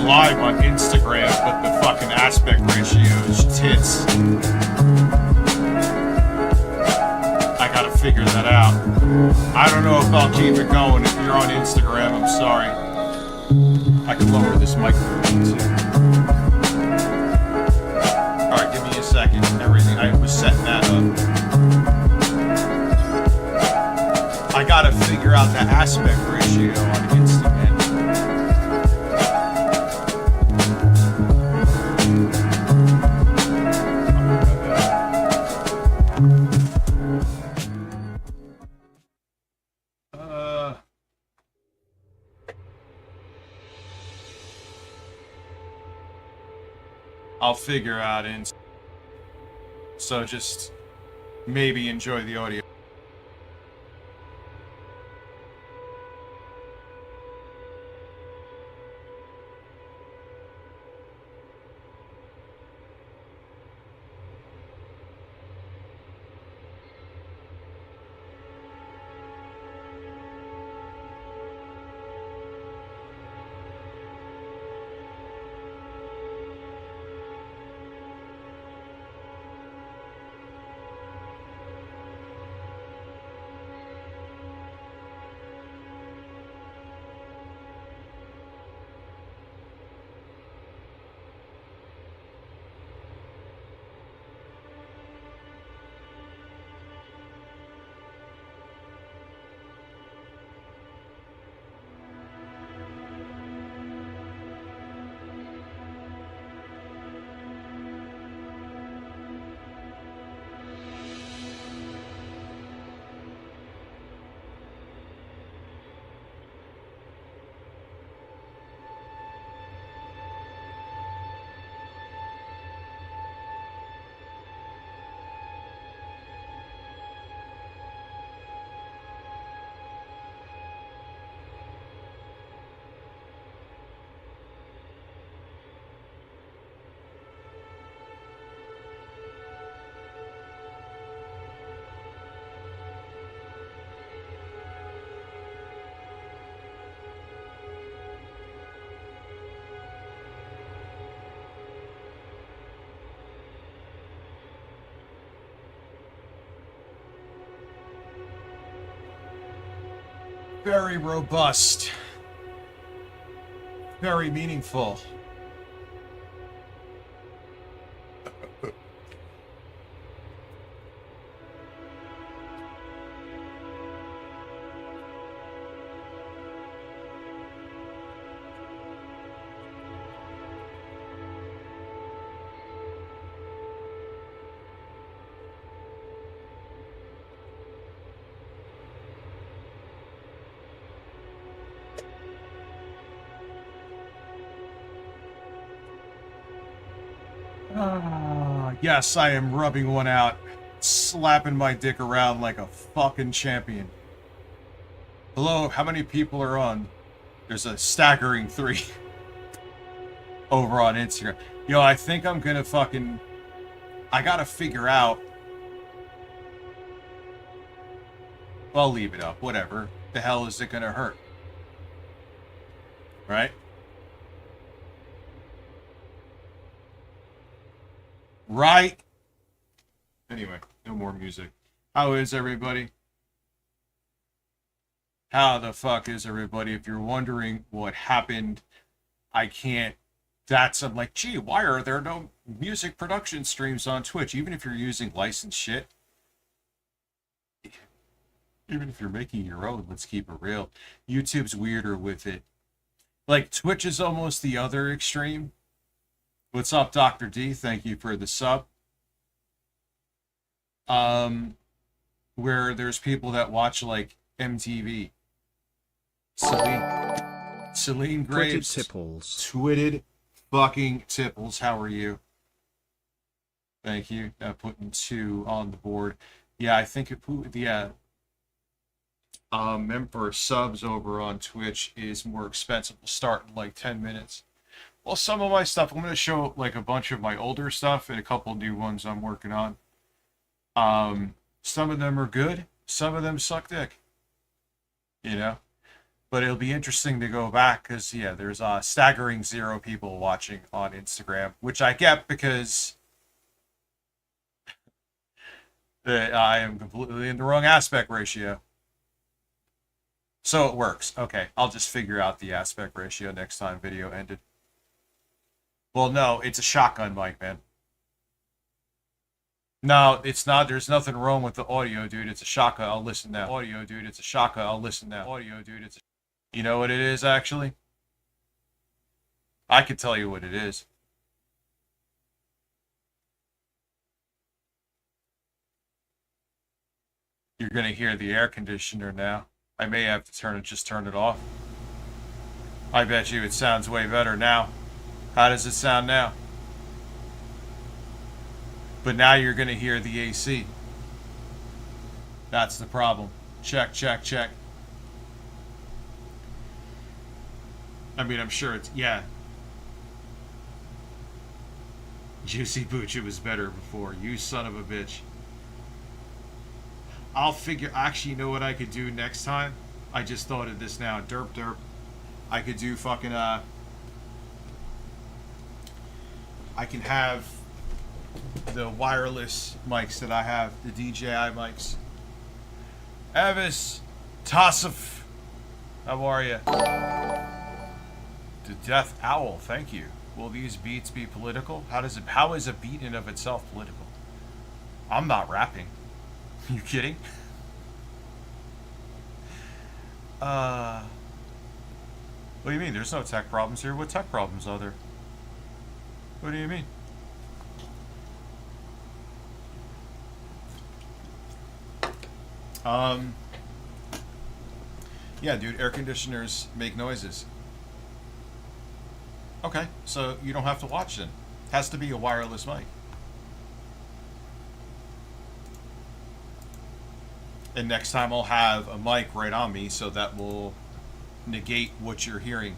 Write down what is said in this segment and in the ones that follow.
Live on Instagram, but the fucking aspect ratio is tits. I gotta figure that out. I don't know if I'll keep it going. If you're on Instagram, I'm sorry. I can lower this microphone too. Alright, give me a second. Everything, I was setting that up. I gotta figure out the aspect ratio on Instagram. I'll figure out and so just maybe enjoy the audio. Very robust. Very meaningful. Yes, I am rubbing one out, slapping my dick around like a fucking champion. Hello, how many people are on? There's a staggering 3 over on Instagram. Yo, I think I'm gonna fucking... I gotta figure out... I'll leave it up, whatever. The hell is it gonna hurt? Right? Right? Anyway, no more music. How is everybody? How the fuck is everybody? If you're wondering what happened, I can't... I'm like, gee, why are there no music production streams on Twitch? Even if you're using licensed shit. Even if you're making your own, let's keep it real. YouTube's weirder with it. Like, Twitch is almost the other extreme. What's up, Dr. D? Thank you for the sub. Where there's people that watch, like, MTV. Celine Graves. Twitted fucking Tipples. How are you? Thank you. Putting 2 on the board. Yeah, I think member subs over on Twitch is more expensive. We'll start in like 10 minutes. Well, some of my stuff, I'm going to show like a bunch of my older stuff and a couple new ones I'm working on. Some of them are good. Some of them suck dick. You know? But it'll be interesting to go back because, yeah, there's a staggering 0 people watching on Instagram, which I get because I am completely in the wrong aspect ratio. So it works. Okay, I'll just figure out the aspect ratio next time video ended. Well, no, it's a shotgun mic, man. No, it's not. There's nothing wrong with the audio, dude. It's a shotgun. I'll listen now. Audio, dude. It's a shotgun. I'll listen now. Audio, dude. It's a... You know what it is, actually? I could tell you what it is. You're going to hear the air conditioner now. I may have to just turn it off. I bet you it sounds way better now. How does it sound now? But now you're going to hear the AC. That's the problem. Check, check, check. I mean, I'm sure it's... Yeah. Juicy Booch, it was better before. You son of a bitch. I'll figure... Actually, you know what I could do next time? I just thought of this now. Derp, derp. I could do fucking, I can have the wireless mics that I have, the DJI mics. Avis, Tassif, how are you? The Death Owl, thank you. Will these beats be political? How is a beat in of itself political? I'm not rapping. You kidding? What do you mean? There's no tech problems here. What tech problems are there? What do you mean? Yeah, dude, air conditioners make noises. Okay, so you don't have to watch then. Has to be a wireless mic. And next time I'll have a mic right on me so that will negate what you're hearing.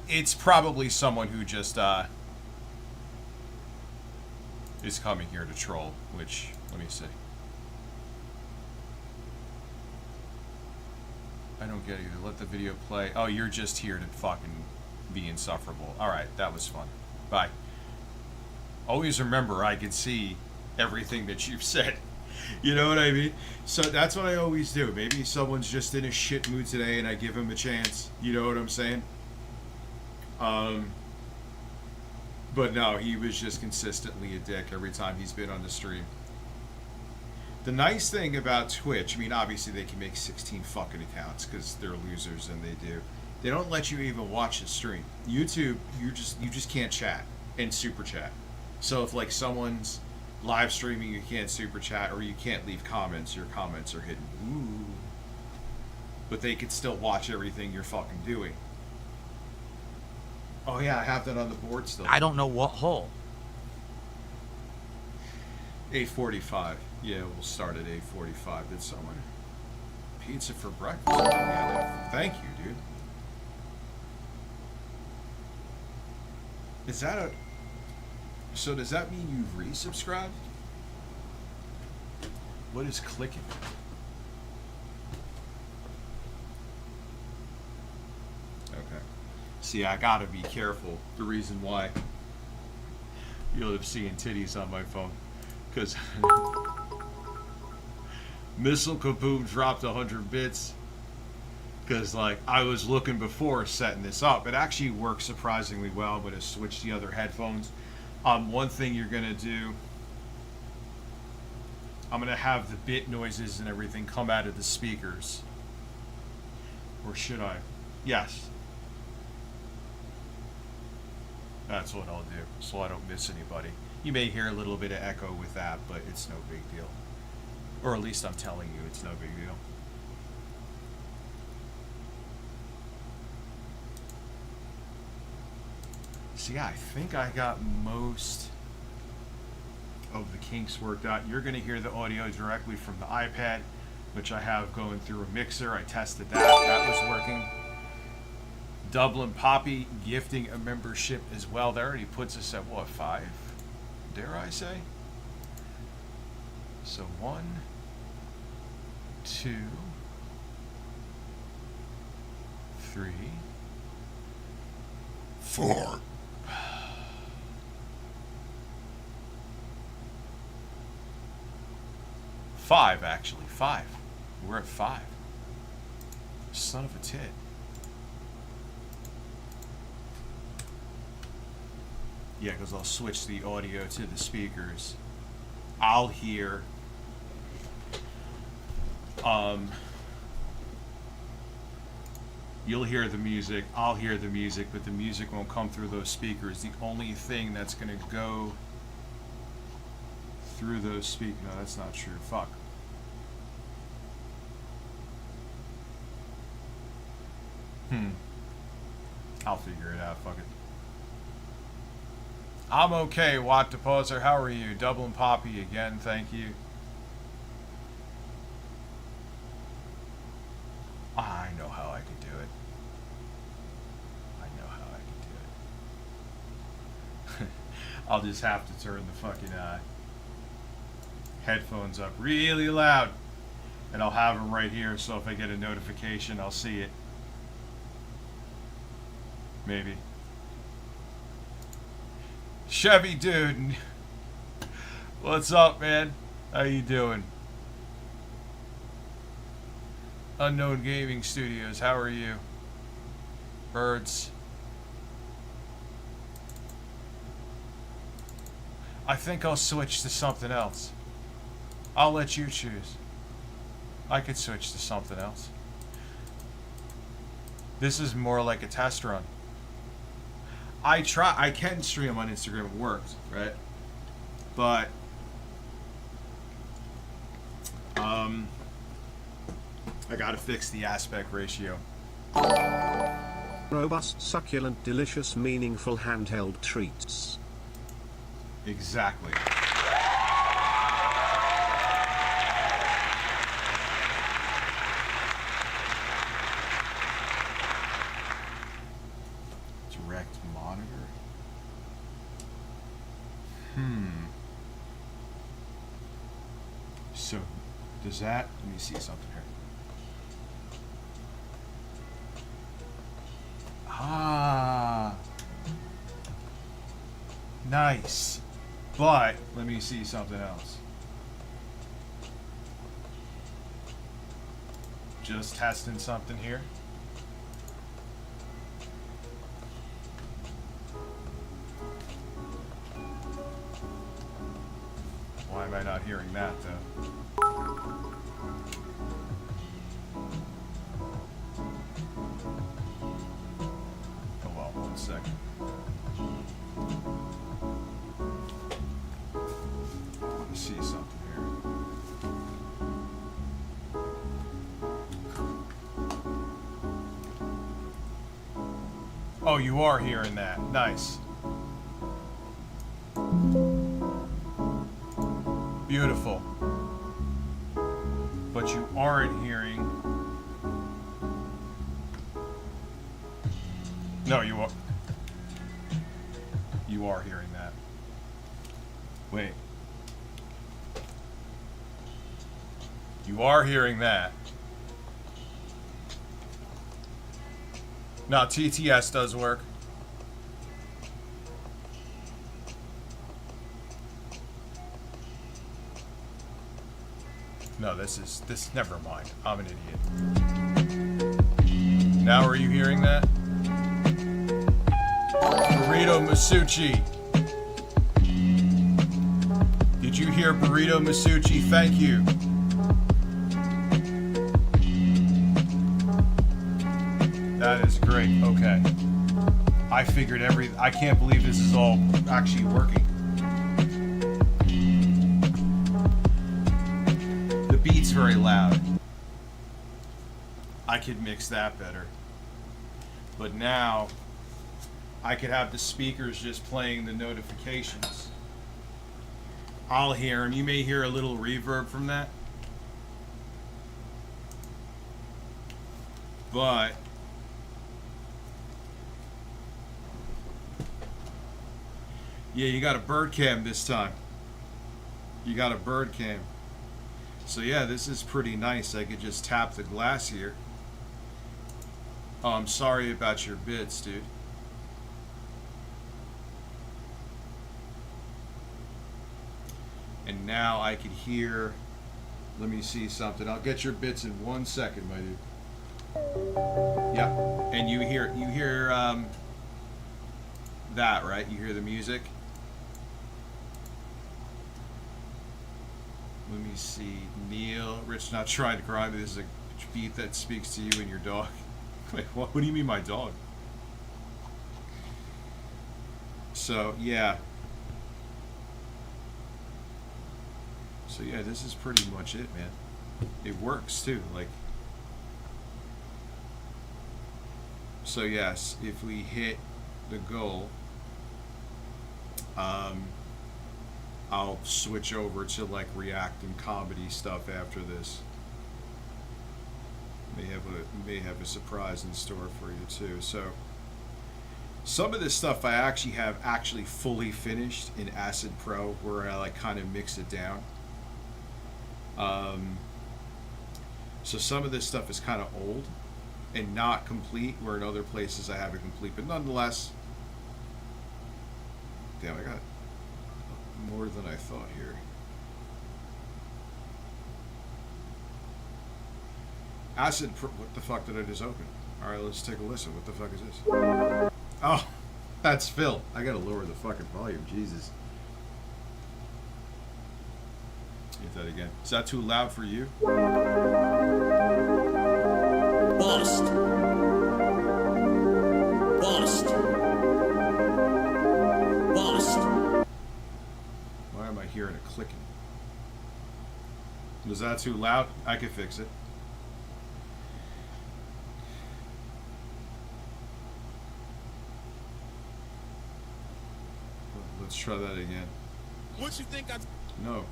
It's probably someone who just is coming here to troll, which, let me see. I don't get it either. Let the video play. Oh, you're just here to fucking be insufferable. Alright, that was fun. Bye. Always remember I can see everything that you've said. You know what I mean? So that's what I always do. Maybe someone's just in a shit mood today and I give him a chance. You know what I'm saying? But no, he was just consistently a dick every time he's been on the stream. The nice thing about Twitch, I mean, obviously they can make 16 fucking accounts because they're losers and they do. They don't let you even watch the stream. YouTube, you just can't chat and super chat. So if like someone's live streaming, you can't super chat or you can't leave comments, your comments are hidden. Ooh. But they can still watch everything you're fucking doing. Oh yeah, I have that on the board still. I don't know what hole. 8:45. Yeah, we'll start at 8:45. Did someone pizza for breakfast? Yeah, thank you, dude. Is that a? So does that mean you've resubscribed? What is clicking? Okay. See, I gotta be careful. The reason why you'll have seen titties on my phone, because Missile Kaboom dropped 100 bits. Because like I was looking before setting this up, it actually works surprisingly well. But I switched the other headphones. One thing you're gonna do, I'm gonna have the bit noises and everything come out of the speakers. Or should I? Yes. That's what I'll do, so I don't miss anybody. You may hear a little bit of echo with that, but it's no big deal. Or at least I'm telling you, it's no big deal. See, I think I got most of the kinks worked out. You're going to hear the audio directly from the iPad, which I have going through a mixer. I tested that. That was working. Dublin Poppy gifting a membership as well. That already puts us at what, 5? Dare I say? So 1, 2, 3, 4. 5, actually. 5. We're at 5. Son of a tit. Yeah, because I'll switch the audio to the speakers. I'll hear you'll hear the music, I'll hear the music, but the music won't come through those speakers. The only thing that's going to go through those speakers... No, that's not true. Fuck. I'll figure it out. Fuck it. I'm okay, Watt Deposer. How are you? Dublin Poppy again. Thank you. I know how I can do it. I know how I can do it. I'll just have to turn the fucking headphones up really loud. And I'll have them right here, so if I get a notification, I'll see it. Maybe. Chevy dude, what's up, man? How you doing? Unknown Gaming Studios, how are you? Birds. I think I'll switch to something else. I'll let you choose. I could switch to something else. This is more like a test run. I can stream on Instagram, it works, right? But I gotta fix the aspect ratio. Robust, succulent, delicious, meaningful handheld treats. Exactly. Direct monitor. So, does that... Let me see something here. Ah. Nice. But, let me see something else. Just testing something here. Why am I not hearing that, though? Oh, well, 1 second. I want to see something here. Oh, you are hearing that. Nice. Beautiful. But you aren't hearing... No, you are... You are hearing that. Wait. You are hearing that. No, TTS does work. No, this, never mind. I'm an idiot. Now are you hearing that? Burrito Masucci. Did you hear Burrito Masucci? Thank you. That is great. Okay. I figured I can't believe this is all actually working. The beat's very loud. I could mix that better. But now I could have the speakers just playing the notifications. I'll hear them. You may hear a little reverb from that. But yeah, you got a bird cam this time. You got a bird cam. So yeah, this is pretty nice. I could just tap the glass here. Oh, I'm sorry about your bits, dude. And now I can hear, let me see something. I'll get your bits in 1 second, my dude. Yep. And you hear that, right? You hear the music? Let me see. Neil, Rich not trying to cry, but this is a beat that speaks to you and your dog. Wait, what do you mean my dog? So, yeah. So, yeah, this is pretty much it, man. It works, too. Like, so, yes, if we hit the goal, I'll switch over to, like, React and comedy stuff after this. May have a surprise in store for you, too. So, some of this stuff I actually have fully finished in Acid Pro, where I, like, kind of mix it down. So some of this stuff is kind of old and not complete, where in other places I have it complete, but nonetheless, damn, I got more than I thought here. Acid Pro, what the fuck did I just open? Alright, let's take a listen. What the fuck is this? Oh, that's Phil. I gotta lower the fucking volume, Jesus. Get that again. Is that too loud for you? Bust. Bust. Bust. Why am I hearing it clicking? Was that too loud? I could fix it. Let's try that again. What you think I... No.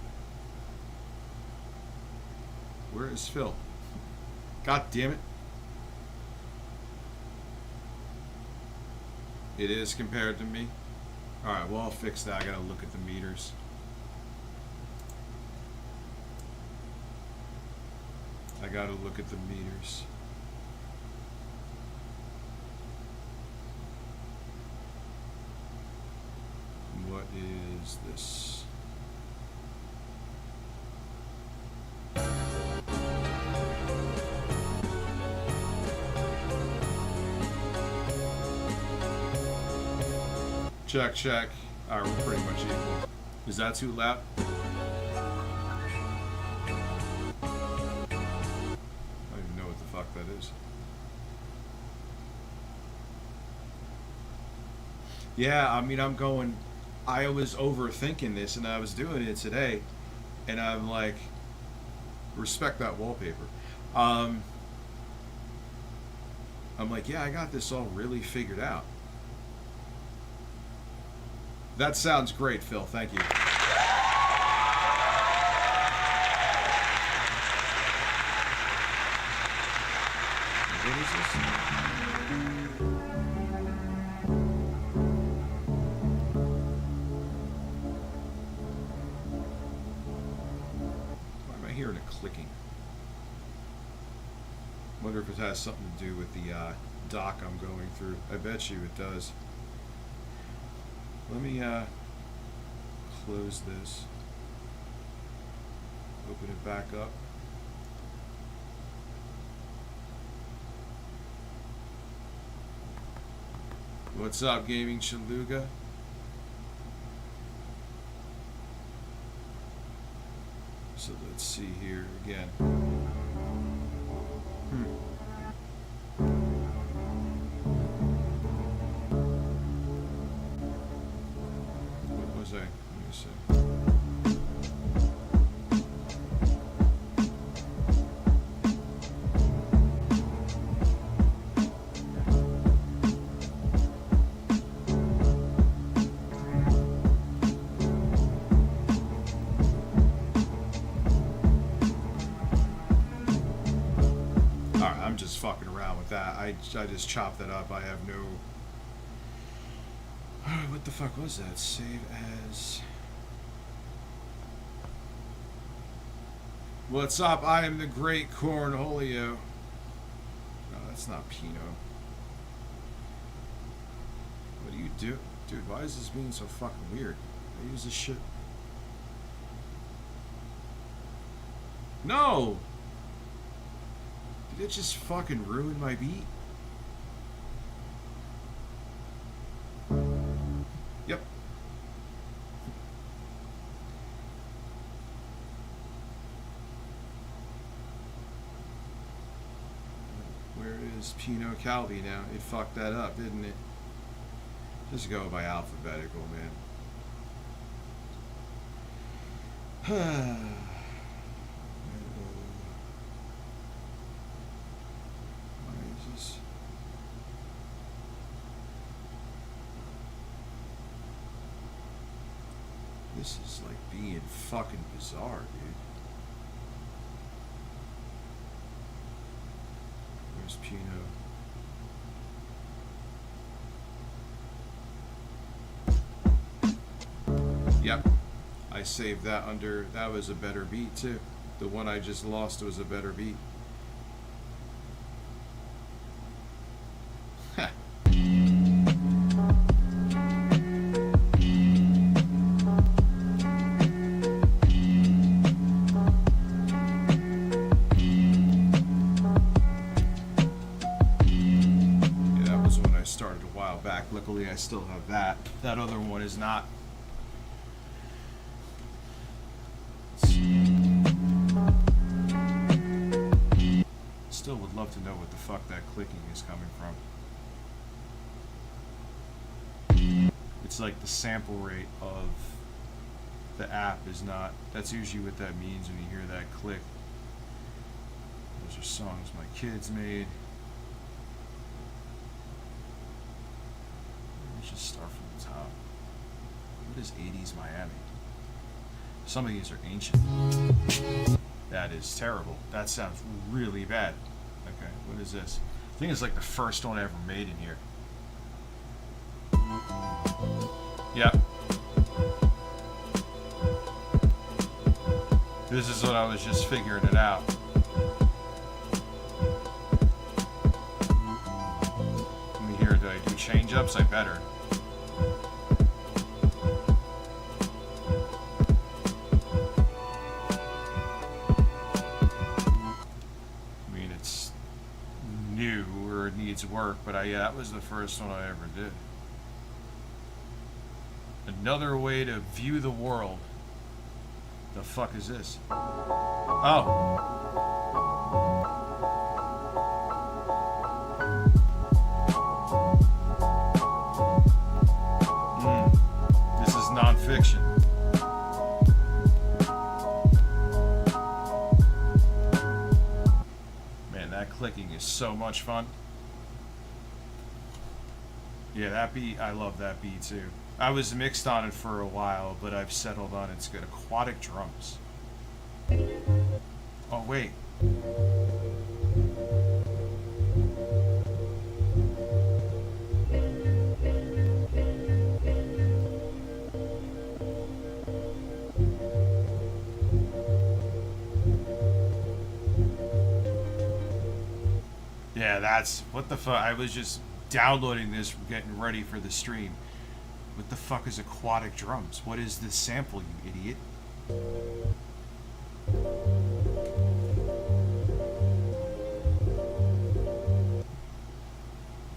Where is Phil? God damn it. It is compared to me. Alright, well, I'll fix that. I gotta look at the meters. I gotta look at the meters. What is this? Check, check. Alright, we're pretty much equal. Is that too loud? I don't even know what the fuck that is. Yeah, I mean, I was overthinking this, and I was doing it today, and I'm like, respect that wallpaper. I'm like, yeah, I got this all really figured out. That sounds great, Phil. Thank you. What is this? Why am I hearing a clicking? Wonder if it has something to do with the dock I'm going through. I bet you it does. Let me close this. Open it back up. What's up, Gaming Chaluga? So let's see here again. What was I? Let me see. Alright, I'm just fucking around with that. I just chopped that up. I have no... What the fuck was that? Save as... What's up? I am the great Cornholio. No, that's not Pinot. What do you do? Dude, why is this being so fucking weird? I use this shit. No! Did it just fucking ruin my beat? Yep. Where is Pinot Calvi now? It fucked that up, didn't it? Just go by alphabetical, man. This is like being fucking bizarre, dude. Where's Pinot? Yep. I saved that under... That was a better beat, too. The one I just lost was a better beat. Luckily, I still have that. That other one is not. Still would love to know what the fuck that clicking is coming from. It's like the sample rate of the app is not. That's usually what that means when you hear that click. Those are songs my kids made. Just start from the top. What is 80s Miami? Some of these are ancient. That is terrible. That sounds really bad. Okay, what is this? I think it's like the first one I ever made in here. Yep. This is what I was just figuring it out. Let me hear, do I do change-ups? I better. Work, but yeah, that was the first one I ever did. Another way to view the world. The fuck is this? Oh. This is nonfiction. Man, that clicking is so much fun. Yeah, that beat, I love that beat too. I was mixed on it for a while, but I've settled on it's good. Aquatic drums. Oh, wait. Yeah, that's... What the fuck? I was just downloading this, getting ready for the stream. What the fuck is aquatic drums? What is this sample, you idiot?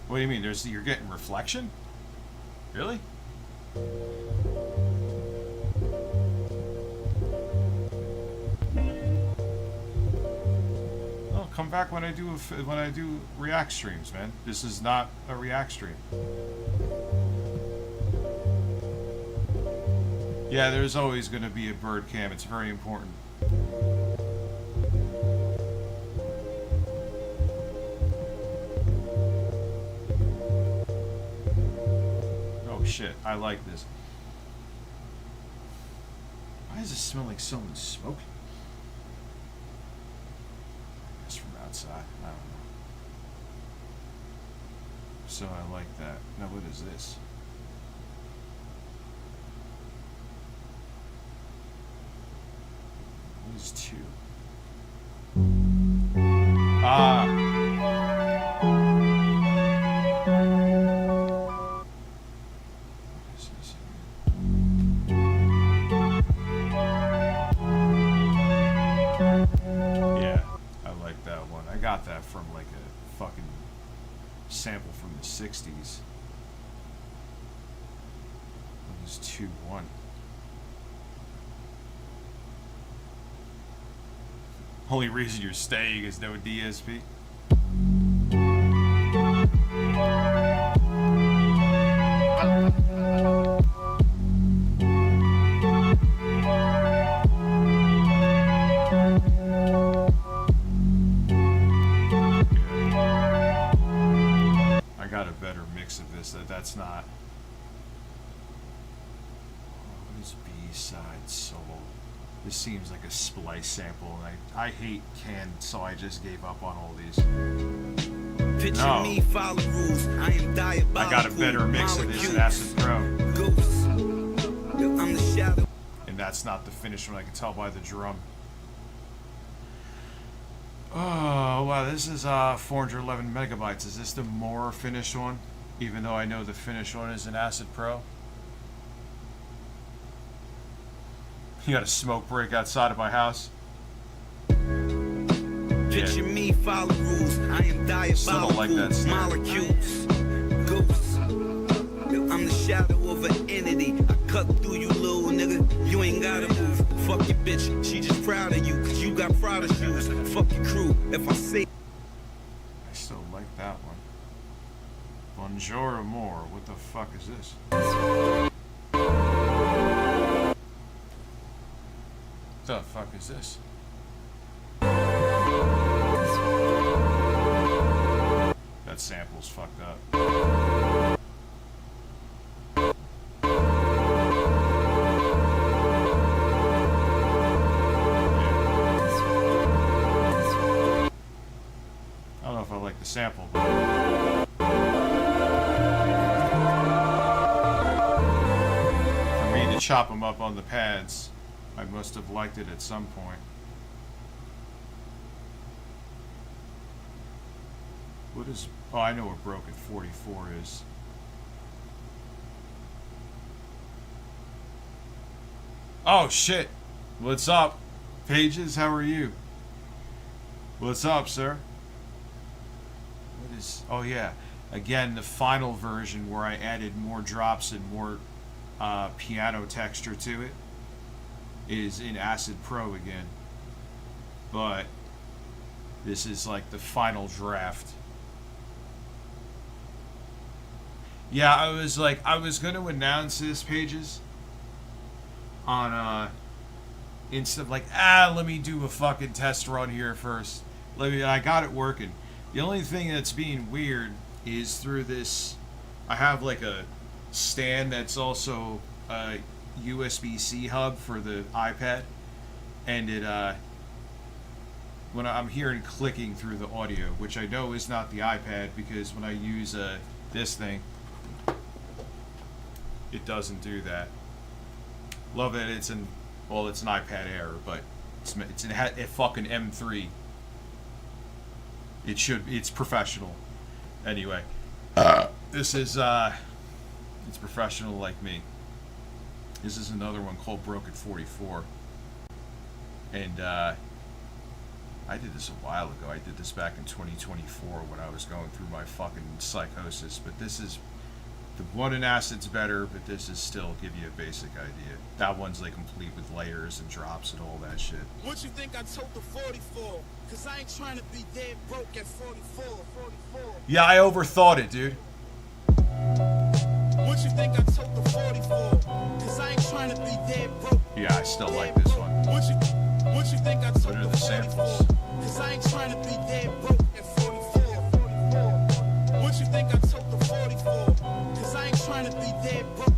What do you mean? You're getting reflection? Really? Oh, come back when I do React streams, man. This is not a React stream. Yeah, there's always going to be a bird cam. It's very important. Oh shit, I like this. Why does it smell like someone's smoking? I guess from outside. I don't know. So I like that. Now what is this? What is 2? Ah. What is this here? Yeah, I like that one. I got that from like a fucking sample from the 60s. What is 2-1? Only reason you're staying is no DSP. I got a better mix of this. That's not. What is B-side solo? This seems like a splice sample, and I hate canned, so I just gave up on all these. No. Me follow rules. I am diabolical. I got a better mix of this in Acid Pro. I'm the shadow. And that's not the finished one, I can tell by the drum. Oh, wow, this is 411 megabytes. Is this the more finished one? Even though I know the finished one is in Acid Pro. You got a smoke break outside of my house. Picture me follow rules. I am diabolical. Still don't like that snare. Molecules. Ghosts. I'm the shadow of an entity. I cut through you, little nigga. You ain't gotta move. Fuck your bitch. She just proud of you, cause you got Prada shoes. Fuck your crew. If I say. I still like that one. Bonjour amour. What the fuck is this? What the fuck is this? That sample's fucked up. I don't know if I like the sample, but for me to chop them up on the pads, I must have liked it at some point. What is... Oh, I know what Broken 44 is. Oh, shit. What's up? Pages, how are you? What's up, sir? What is... Oh, yeah. Again, the final version where I added more drops and more piano texture to it is in Acid Pro again. But this is like the final draft. Yeah, I was going to announce this, Pages, on instead of like, let me do a fucking test run here first. I got it working. The only thing that's being weird is through this, I have like a stand that's also a USB-C hub for the iPad, and it when I'm hearing clicking through the audio, which I know is not the iPad, because when I use this thing, it doesn't do that. Love that it's an iPad Air, but it's a fucking M3. It's professional. Anyway, this is it's professional like me. This is another one called Broken 44, and I did this a while ago. I did this back in 2024 when I was going through my fucking psychosis. But this is, the one in acid's better, but this is still give you a basic idea. That one's like complete with layers and drops and all that shit. What you think I told the 44? Cause I ain't trying to be dead broke at 44. Yeah, I overthought it, dude. What you think I told the 44? Cause I ain't trying to be dead broke. Yeah, I still like this one. What you think I told What are the the 44? samples? Cause I ain't trying to be dead broke at 44. What you think I told the 44? Cause I ain't trying to be dead broke.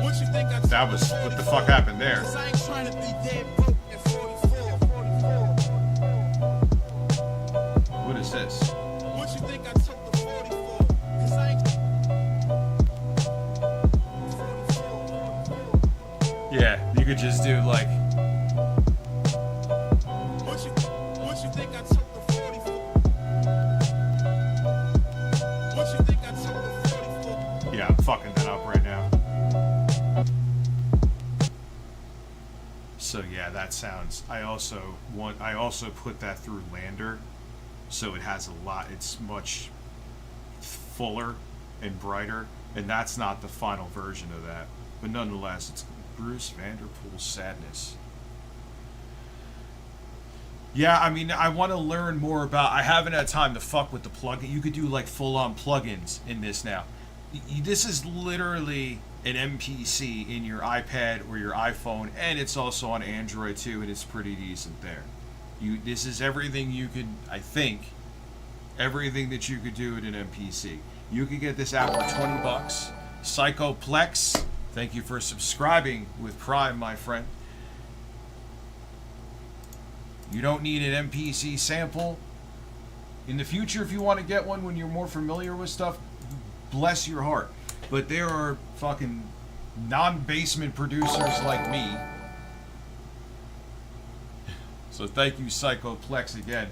What you think I told That was, what the fuck happened there? Cause I ain't trying to be dead broke at 44. What is this? What you think I told the 44? Cause I ain't. Yeah, you could just do like, What you think I told the 44? What you think I told the 44? yeah, I'm fucking that up right now. So yeah, that sounds. I also put that through Lander, so it has a lot. It's much fuller and brighter, and that's not the final version of that. But nonetheless, it's Bruce Vanderpool's Sadness. Yeah, I mean, I want to learn more about. I haven't had time to fuck with the plugin. You could do like full-on plugins in this now. This is literally an MPC in your iPad or your iPhone, and it's also on Android too, and it's pretty decent there. This is everything you could, I think, everything that you could do in an MPC. You could get this out for $20. Psychoplex, thank you for subscribing with Prime, my friend. You don't need an MPC sample. In the future, if you want to get one when you're more familiar with stuff, bless your heart. But there are fucking non-basement producers like me. So thank you, Psychoplex, again,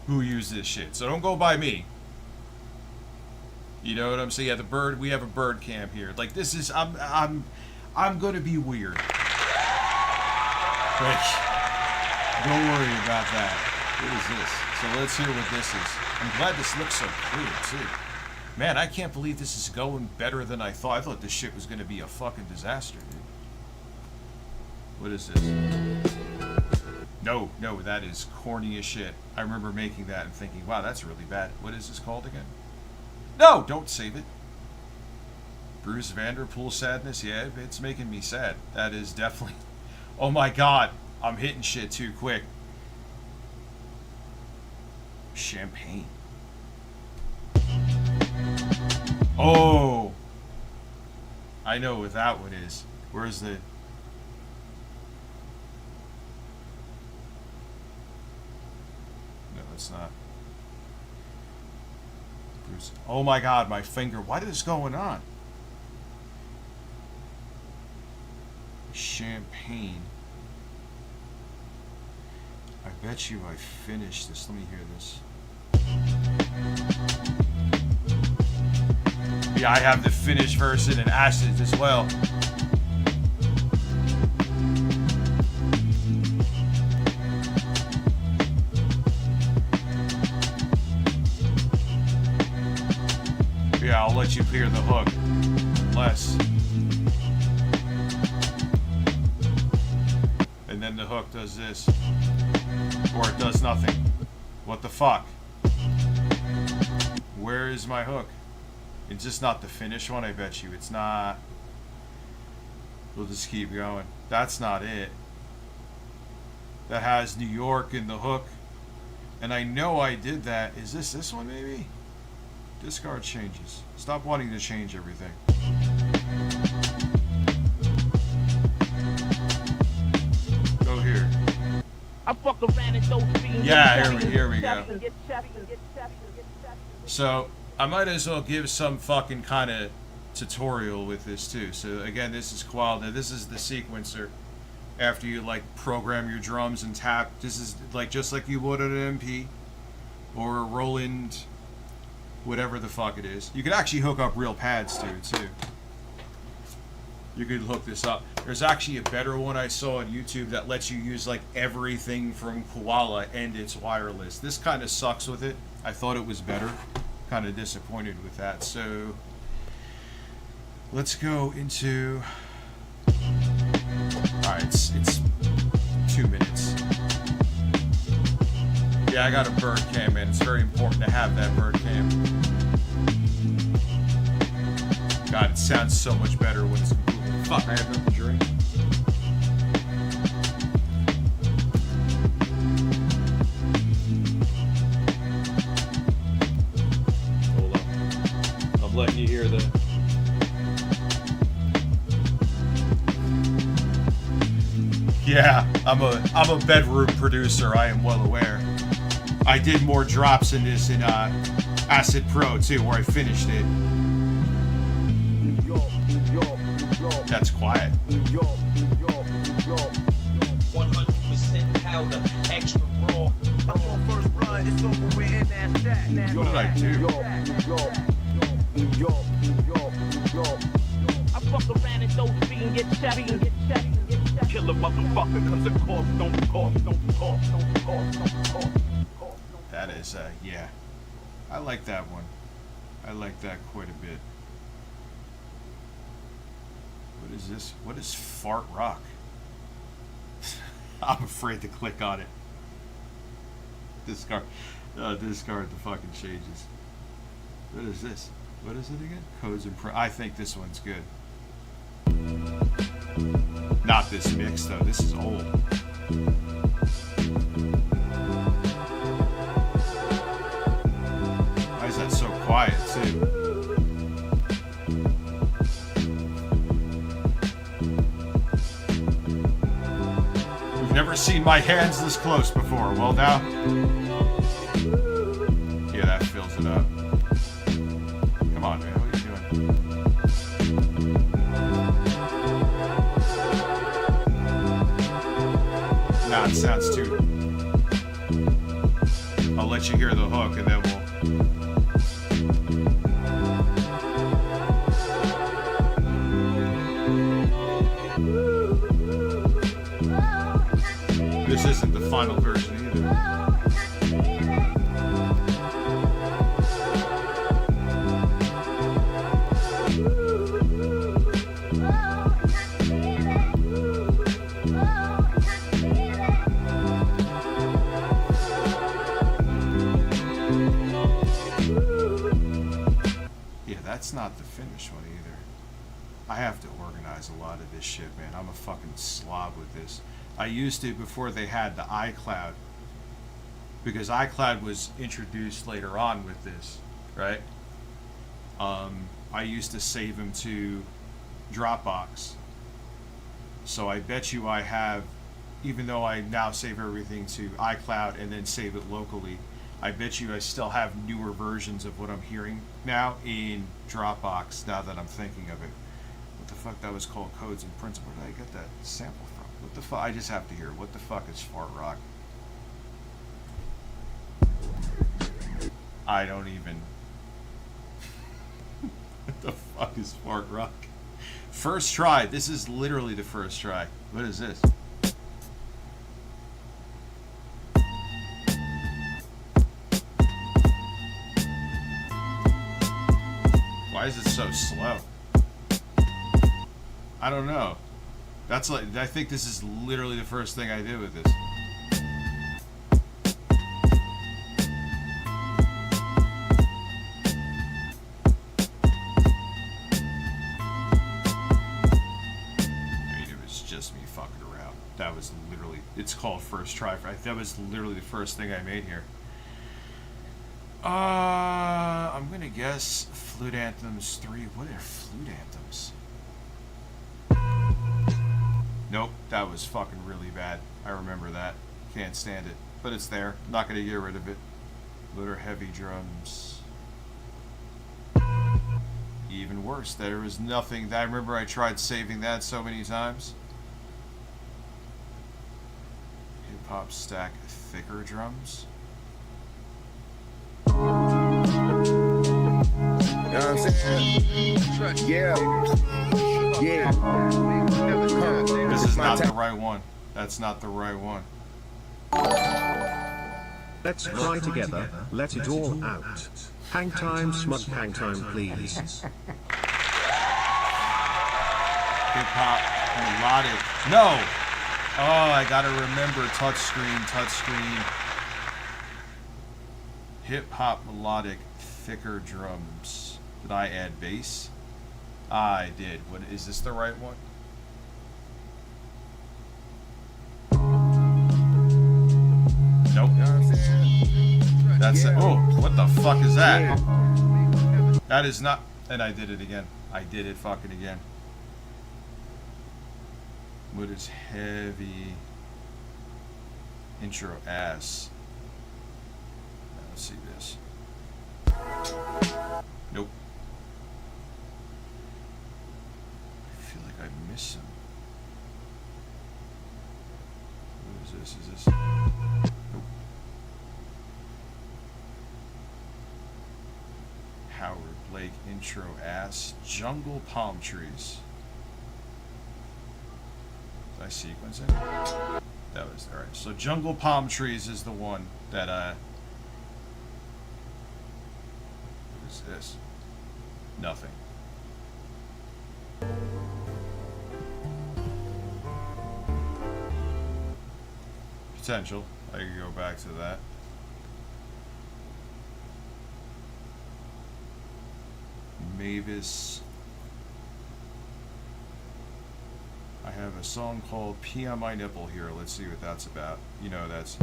who use this shit. So don't go by me. You know what I'm saying? Yeah, the bird. We have a bird camp here. Like this is. I'm gonna be weird. Like, don't worry about that. What is this? So let's hear what this is. I'm glad this looks so clear too. Man, I can't believe this is going better than I thought. I thought this shit was gonna be a fucking disaster, dude. What is this? No, that is corny as shit. I remember making that and thinking, wow, that's really bad. What is this called again? No, don't save it. Bruce Vanderpool Sadness. Yeah, it's making me sad. That is definitely. Oh my god, I'm hitting shit too quick. Champagne. Oh, I know what that one is. Where's the? No, it's not. Bruce. Oh my god, my finger. What is going on? Champagne. I bet you I finished this. Let me hear this. Yeah, I have the finished version and acid as well. Yeah, I'll let you clear the hook. Less. And then the hook does this. Or it does nothing. What the fuck? Where is my hook? It's just not the finished one, I bet you. It's not. We'll just keep going. That's not it. That has New York in the hook. And I know I did that. Is this one maybe? Discard changes. Stop wanting to change everything. Go here. I fuck around and those fiends. Yeah, here we go. So, I might as well give some fucking kind of tutorial with this too. So again, this is Qualda. This is the sequencer. After you like program your drums and tap, this is like just like you would on an MP or a Roland, whatever the fuck it is. You can actually hook up real pads to it too. You could hook this up. There's actually a better one I saw on YouTube that lets you use like everything from Koala and it's wireless. This kind of sucks with it. I thought it was better. Kind of disappointed with that. So let's go into. Alright, it's 2 minutes. Yeah, I got a bird cam, man. It's very important to have that bird cam. God, it sounds so much better when it's completely. Fuck, I have nothing to drink. Hold on. I'm letting you hear the. Yeah, I'm a bedroom producer. I am well aware. I did more drops in this in Acid Pro too, where I finished it. That's quiet. 100% powder, extra raw. I'm on first blood, it's over with and that's that. What did I do? I fuck around and those fiends get chatty and get chatty and get chatty. Kill a motherfucker cause the cost don't cost. That is, yeah. I like that one. I like that quite a bit. What is this? What is Fart Rock? I'm afraid to click on it. Discard the fucking changes. What is this? What is it again? Codes and I think this one's good. Not this mix though. This is old. Why is that so quiet too? We've never seen my hands this close before. Well now. Yeah, that fills it up. Come on, man. What are you doing? Nah, it sounds too. I'll let you hear the hook and then we'll. This isn't the final version either. Yeah, that's not the finished one either. I have to organize a lot of this shit, man. I'm a fucking slob with this. I used to before they had the iCloud, because iCloud was introduced later on with this, right? I used to save them to Dropbox. So I bet you I have, even though I now save everything to iCloud and then save it locally, I bet you I still have newer versions of what I'm hearing now in Dropbox, now that I'm thinking of it. What the fuck, that was called Codes and Principles. Where did I get that sample from? What the fuck? I just have to hear. What the fuck is Fart Rock? I don't even. What the fuck is Fart Rock? First try. This is literally the first try. What is this? Why is it so slow? I don't know. That's like, I think this is literally the first thing I did with this. I mean, it was just me fucking around. That was literally, it's called First Try. That was literally the first thing I made here. I'm gonna guess Yes, Flute Anthems 3. What are Flute Anthems? Nope, that was fucking really bad. I remember that. Can't stand it. But it's there. Not gonna get rid of it. Lunar Heavy Drums. Even worse. There was nothing. I remember I tried saving that so many times. Hip Hop Stack Thicker Drums. You know what I'm saying? Yeah. Yeah. This is not the right one. That's not the right one. Let's cry together, let it all out. Hang time, smut, hang time, please. Hip hop melodic. No! Oh, I gotta remember touchscreen. Hip hop melodic, thicker drums. Did I add bass? I did. What is this the right one? Nope. That's it. Oh, what the fuck is that? That is not. And I did it again. I did it fucking again. What is heavy intro ass? Let's see this. Nope. I feel like I missed some. What is this? Is this? Nope. Howard Blake intro ass. Jungle Palm Trees. Did I sequence it? That was alright. So Jungle Palm Trees is the one that what is this? Nothing. Potential. I could go back to that. Mavis. I have a song called Pee on My Nipple here. Let's see what that's about. You know, that's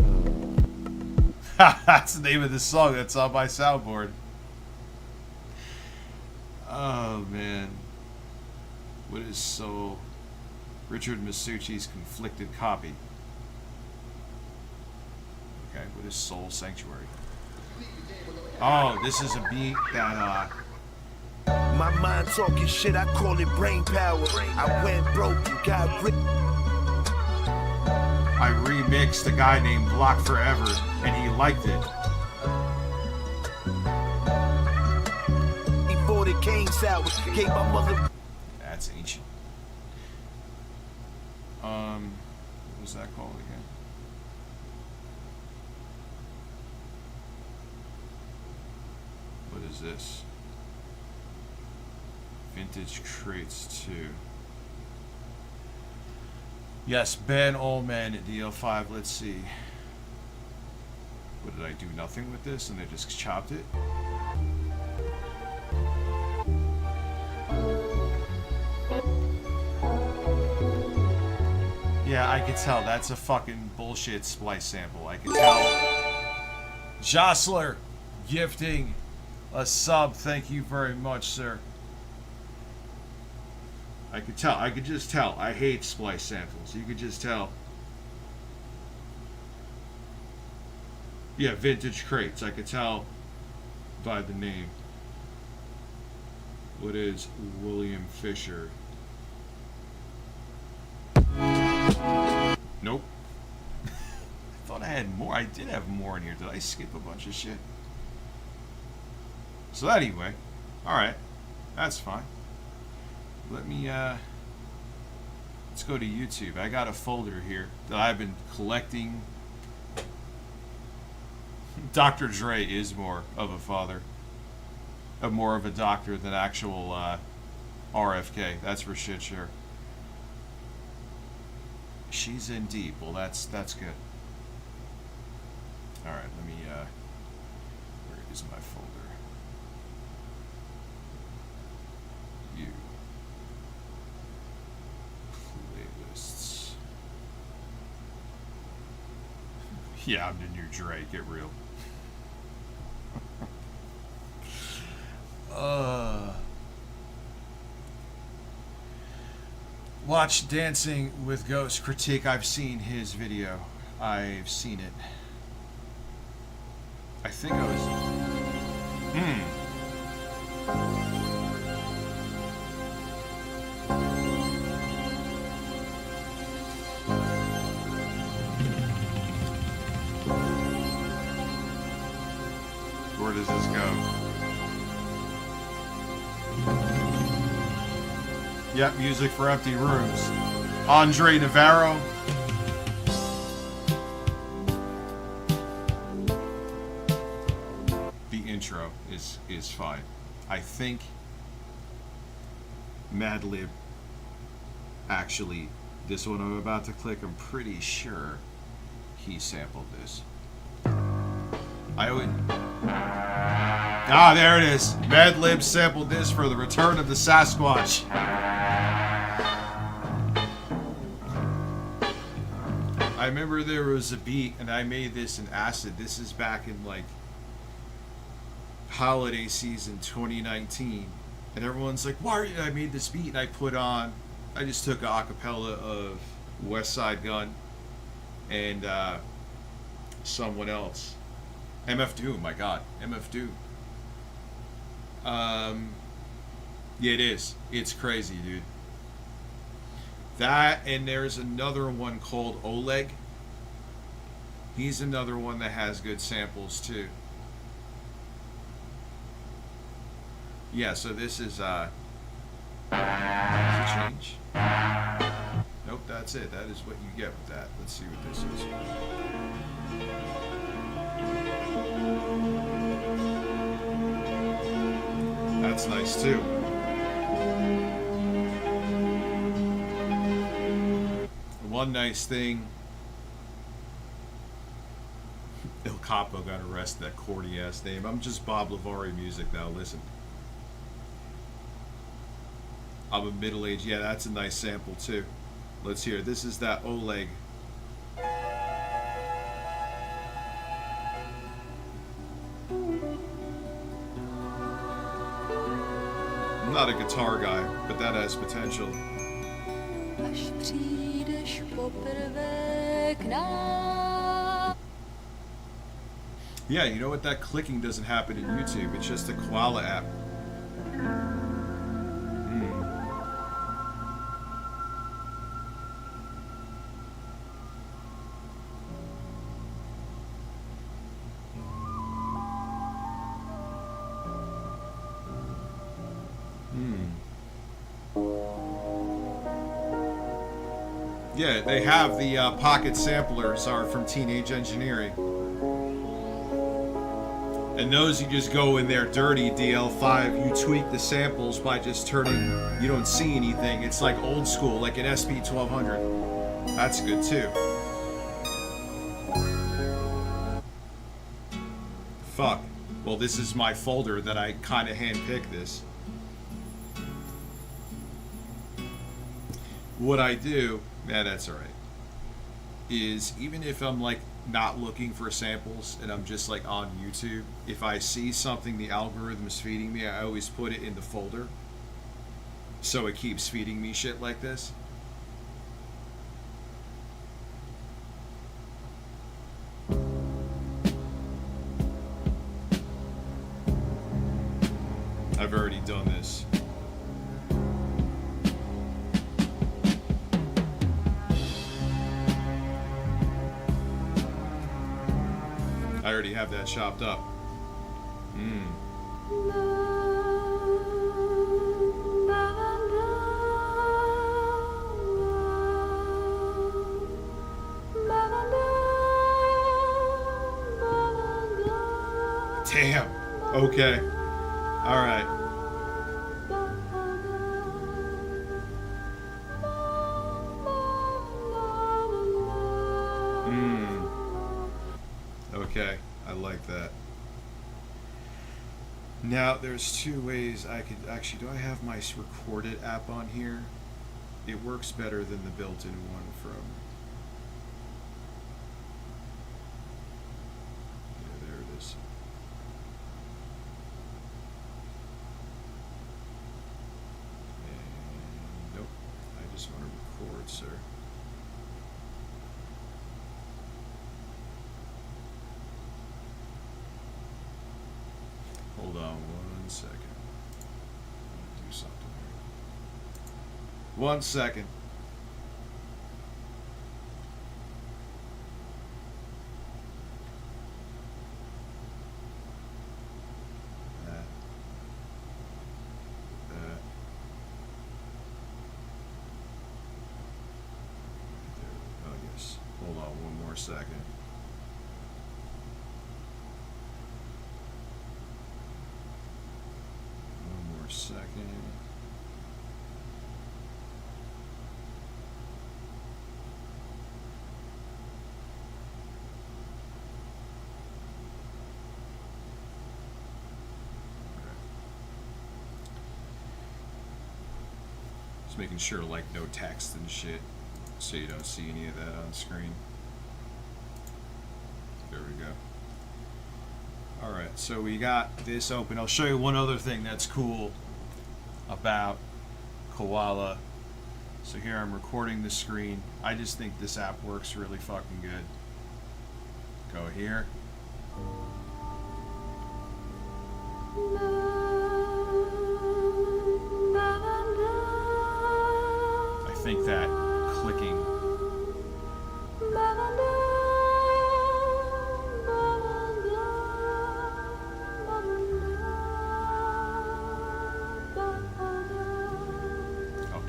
that's the name of the song that's on my soundboard. Oh man. What is Soul? Richard Masucci's Conflicted Copy. Okay, what is Soul Sanctuary? Oh, this is a beat that My mind talking shit, I call it brain power. I went broke, you got rich. I remixed a guy named Block Forever, and he liked it. Before the cane sour, gave my mother. That's ancient. What was that called again? What is this? Vintage Crates 2. Yes, Ben Allman at DL5. Let's see. What did I do? Nothing with this, and they just chopped it. Yeah, I could tell. That's a fucking bullshit splice sample. I could tell. Jostler, gifting a sub. Thank you very much, sir. I could tell. I could just tell. I hate splice samples. You could just tell. Yeah, Vintage Crates. I could tell by the name. What is William Fisher? Nope. I thought I had more. I did have more in here. Did I skip a bunch of shit? So anyway, alright. That's fine. Let me, let's go to YouTube. I got a folder here that I've been collecting. Dr. Dre is more of a father. More of a doctor than actual, RFK. That's for shit sure. She's in deep. Well, that's good. Alright, let me, where is my folder? You. Playlists. Yeah, I'm the new Dre. Get real. Watch Dancing with Ghosts critique. I've seen his video. I've seen it. I think I was. Where does this go? Yep, music for empty rooms. Andre Navarro. The intro is fine. I think Madlib actually, this one I'm about to click, I'm pretty sure he sampled this. I would. Ah, there it is. Madlib sampled this for the Return of the Sasquatch. I remember there was a beat, and I made this in Acid. This is back in like holiday season 2019, and everyone's like, "Why are you?" I made this beat, and I just took a acapella of West Side Gun and someone else. MF Doom, my God, MF Doom. Yeah, it is. It's crazy, dude. That, and there's another one called Oleg. He's another one that has good samples too. Yeah, so this is does it change? Nope, that's it. That is what you get with that. Let's see what this is. That's nice too. One nice thing, El Capo got arrested, that corny ass name. I'm just Bob Lavari music now, listen. I'm a middle-aged, yeah, that's a nice sample too. Let's hear it. This is that Oleg. I'm not a guitar guy, but that has potential. Až přijdeš poprvé k nám. Yeah, you know what? That clicking doesn't happen in YouTube. It's just a koala app. Yeah, they have the pocket samplers are from Teenage Engineering. And those you just go in there dirty, DL5. You tweak the samples by just turning, you don't see anything. It's like old school, like an SP1200. That's good too. Fuck. Well, this is my folder that I kind of handpicked this. What I do, yeah, that's alright, is even if I'm like not looking for samples and I'm just like on YouTube, if I see something the algorithm is feeding me, I always put it in the folder so it keeps feeding me shit like this. I've already done this. I already have that chopped up. Damn. Okay. All right. Okay, I like that. Now, there's two ways I could actually. Do I have my recorded app on here? It works better than the built-in one from. Yeah, there it is. And nope, I just want to good sir. Hold on 1 second. I'm gonna do something here. 1 second. Hold on 1 more second. One more second. Just making sure, like, no text and shit, so you don't see any of that on screen. There we go. Alright, so we got this open. I'll show you one other thing that's cool about Koala. So here I'm recording the screen. I just think this app works really fucking good. Go here. I think that clicking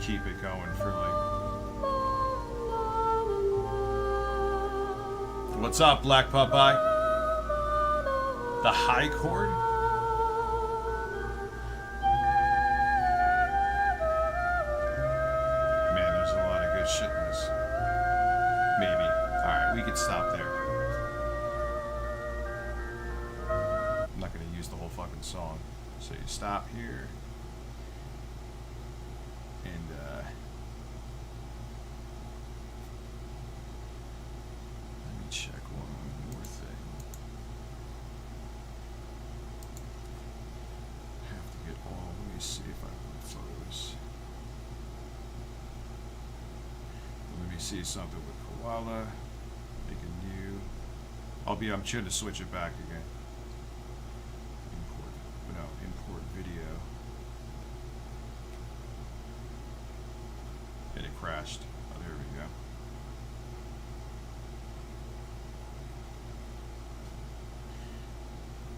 keep it going for like... What's up, Black Popeye? The high chord? Man, there's a lot of good shit in this. Maybe. Alright, we could stop there. I'm not going to use the whole fucking song. So you stop here. And, let me check one more thing. Have to get all, let me see if I can photos. Let me see something with Koala. Make a new, I'm trying to switch it back again. Import video. And it crashed. Oh, there we go.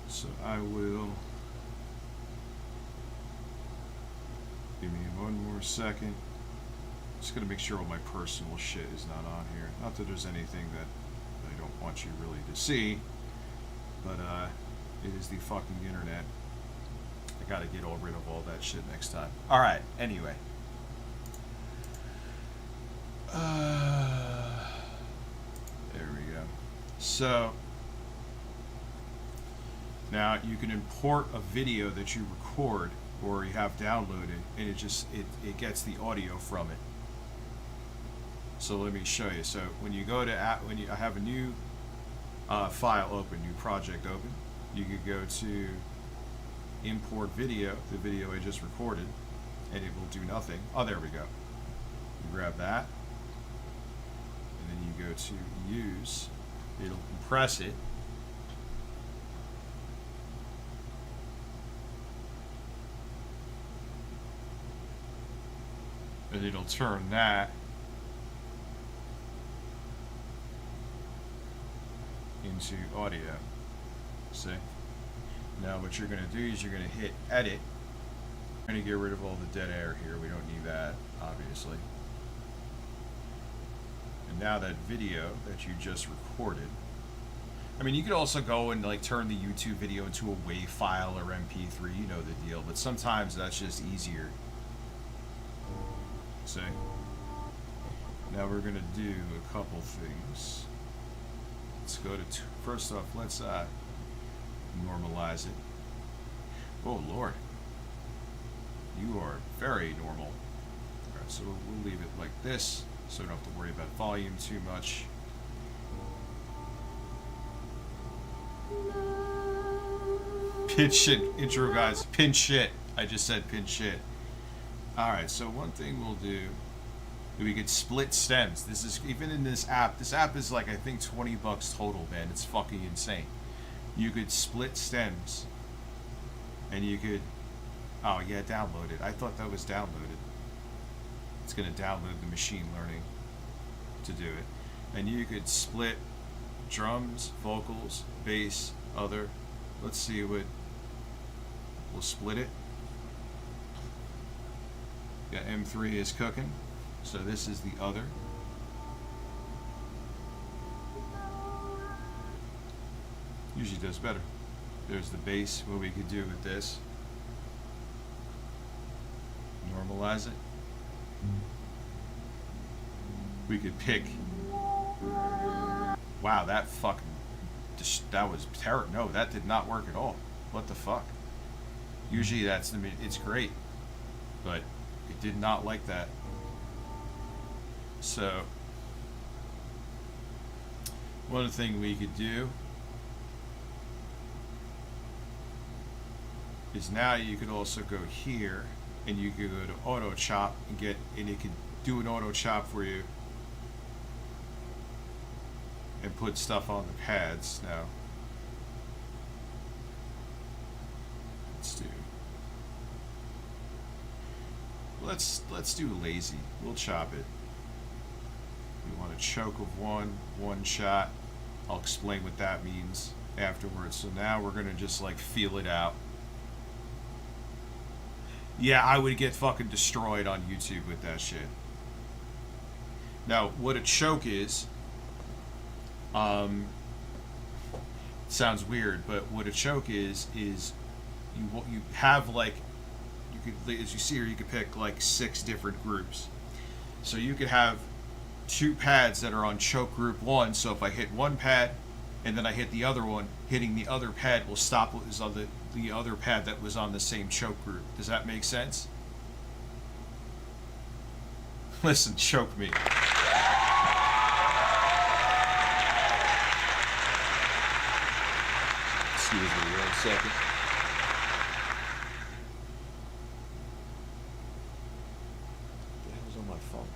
So I will... Give me 1 more second. Just gonna make sure all my personal shit is not on here. Not that there's anything that I don't want you really to see, but it is the fucking internet. I gotta get rid of all that shit next time. Alright, anyway. There we go. So now you can import a video that you record or you have downloaded, and it gets the audio from it. So let me show you. So when you go to I have a new file open, new project open, you could go to import video, the video I just recorded, and it will do nothing. Oh, there we go. You grab that, and then you go to use. It'll compress it. And it'll turn that into audio. See? Now what you're going to do is you're going to hit edit. I'm going to get rid of all the dead air here. We don't need that, obviously. And now that video that you just recorded, I mean, you could also go and like turn the YouTube video into a WAV file or MP3, you know the deal, but sometimes that's just easier. See? Now we're going to do a couple things. Let's go to, first off, let's normalize it. Oh, Lord. You are very normal. Alright, so we'll leave it like this, so we don't have to worry about volume too much. Pin shit, intro guys, pin shit. I just said pin shit. Alright, so one thing we'll do We could split stems. This is even in this app. This app is like I think $20 total, man. It's fucking insane. You could split stems, and you could. Oh yeah, download it. I thought that was downloaded. It's gonna download the machine learning to do it, and you could split drums, vocals, bass, other. Let's see what. We'll split it. Yeah, M3 is cooking. So this is the other. Usually does better. There's the bass, what we could do with this. Normalize it. We could pick. Wow, that fucking. That was terrible. No, that did not work at all. What the fuck? Usually that's, it's great. But it did not like that. So, one thing we could do is now you could also go here and you could go to auto chop and it could do an auto chop for you and put stuff on the pads. Now, let's do lazy. We'll chop it. We want a choke of one shot. I'll explain what that means afterwards. So now we're gonna just like feel it out. Yeah, I would get fucking destroyed on YouTube with that shit. Now, what a choke is, sounds weird, but what a choke is you have like, you could, as you see here, you could pick like 6 different groups. So you could have 2 pads that are on choke group 1. So if I hit one pad and then I hit the other one, hitting the other pad will stop what was on the other pad that was on the same choke group. Does that make sense? Listen, choke me. Excuse me 1 second. What the hell's on my phone?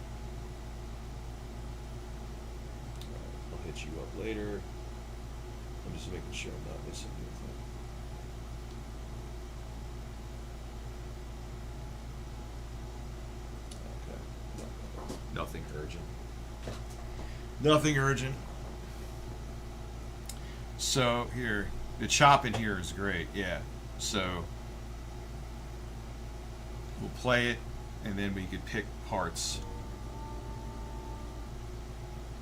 I'll hit you up later. I'm just making sure I'm not missing anything. Okay. Nothing urgent. Nothing urgent. So here, the chop in here is great. Yeah. So we'll play it, and then we could pick parts.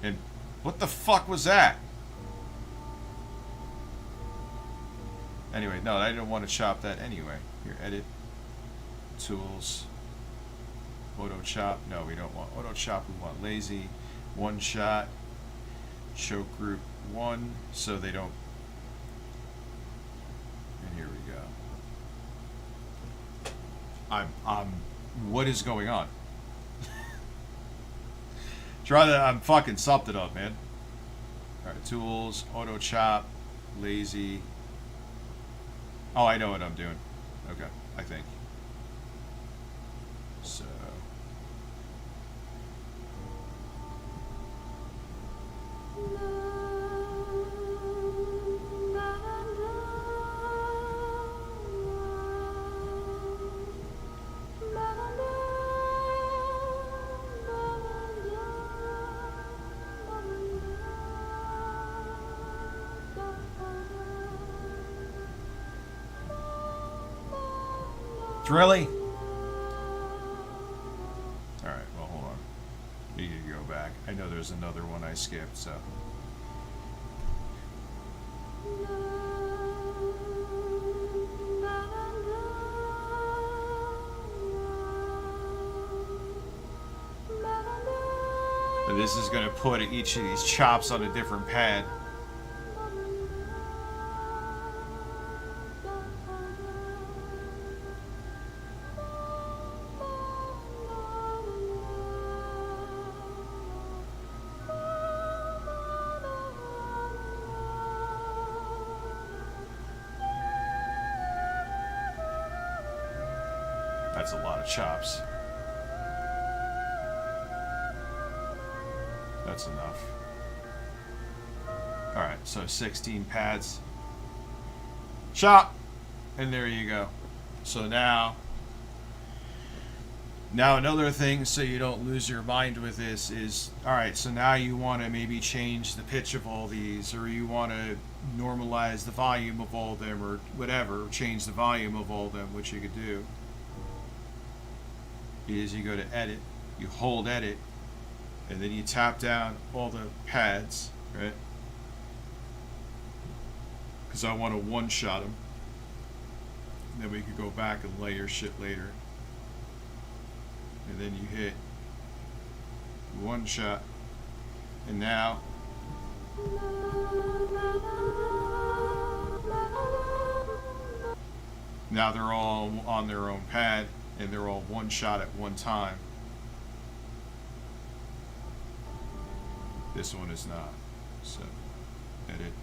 And what the fuck was that? Anyway, no, I didn't want to chop that anyway. Here, edit, tools, auto chop. No, we don't want auto chop. We want lazy, one shot, choke group 1, so they don't. And here we go. What is going on? Try that. I'm fucking something up, man. All right, tools, auto chop, lazy. Oh, I know what I'm doing. Okay, I think. So. Really? Alright, well, hold on. We need to go back. I know there's another one I skipped, so. And this is going to put each of these chops on a different pad. That's a lot of chops. That's enough. Alright, so 16 pads. Chop! And there you go. So now another thing, so you don't lose your mind with this, is, alright, so now you want to maybe change the pitch of all these, or you want to normalize the volume of all of them, or whatever, change the volume of all of them, which you could do, is you go to edit, you hold edit, and then you tap down all the pads, right? Because I want to one-shot them. And then we could go back and layer shit later. And then you hit one shot. And now they're all on their own pad, and they're all one shot at one time. This one is not. So edit,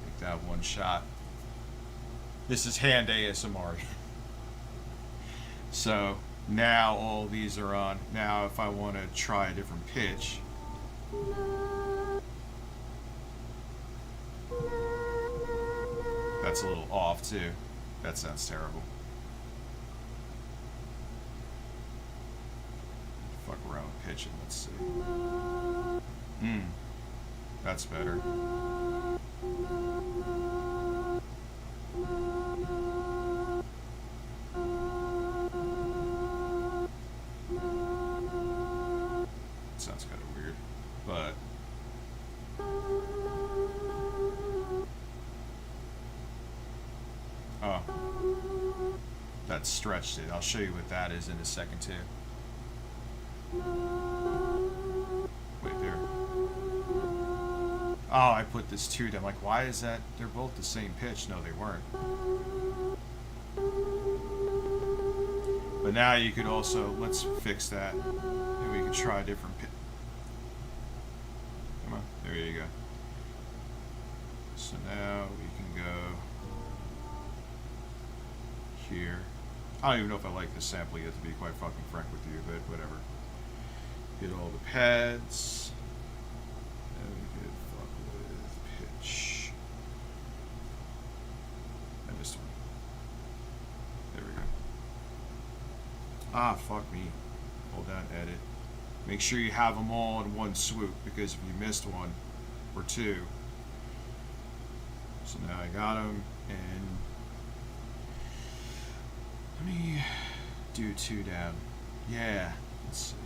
make that one shot. This is hand ASMR. So now all these are on. Now if I want to try a different pitch, that's a little off too. That sounds terrible. Fuck around with pitching, let's see. That's better. Sounds kind of weird, but oh, that stretched it. I'll show you what that is in a second too. Wait there. Oh, I put this 2 down. Like, why is that? They're both the same pitch. No, they weren't. But now you could also, let's fix that. And we can try a different pitch. Come on, there you go. So now we can go here. I don't even know if I like this sample yet, to be quite fucking frank with you, but whatever. Hit all the pads. And we could fuck with pitch. I missed one. There we go. Ah, fuck me. Hold down, edit. Make sure you have them all in one swoop, because if you missed one or two. So now I got them, and let me do 2 down. Yeah, let's see.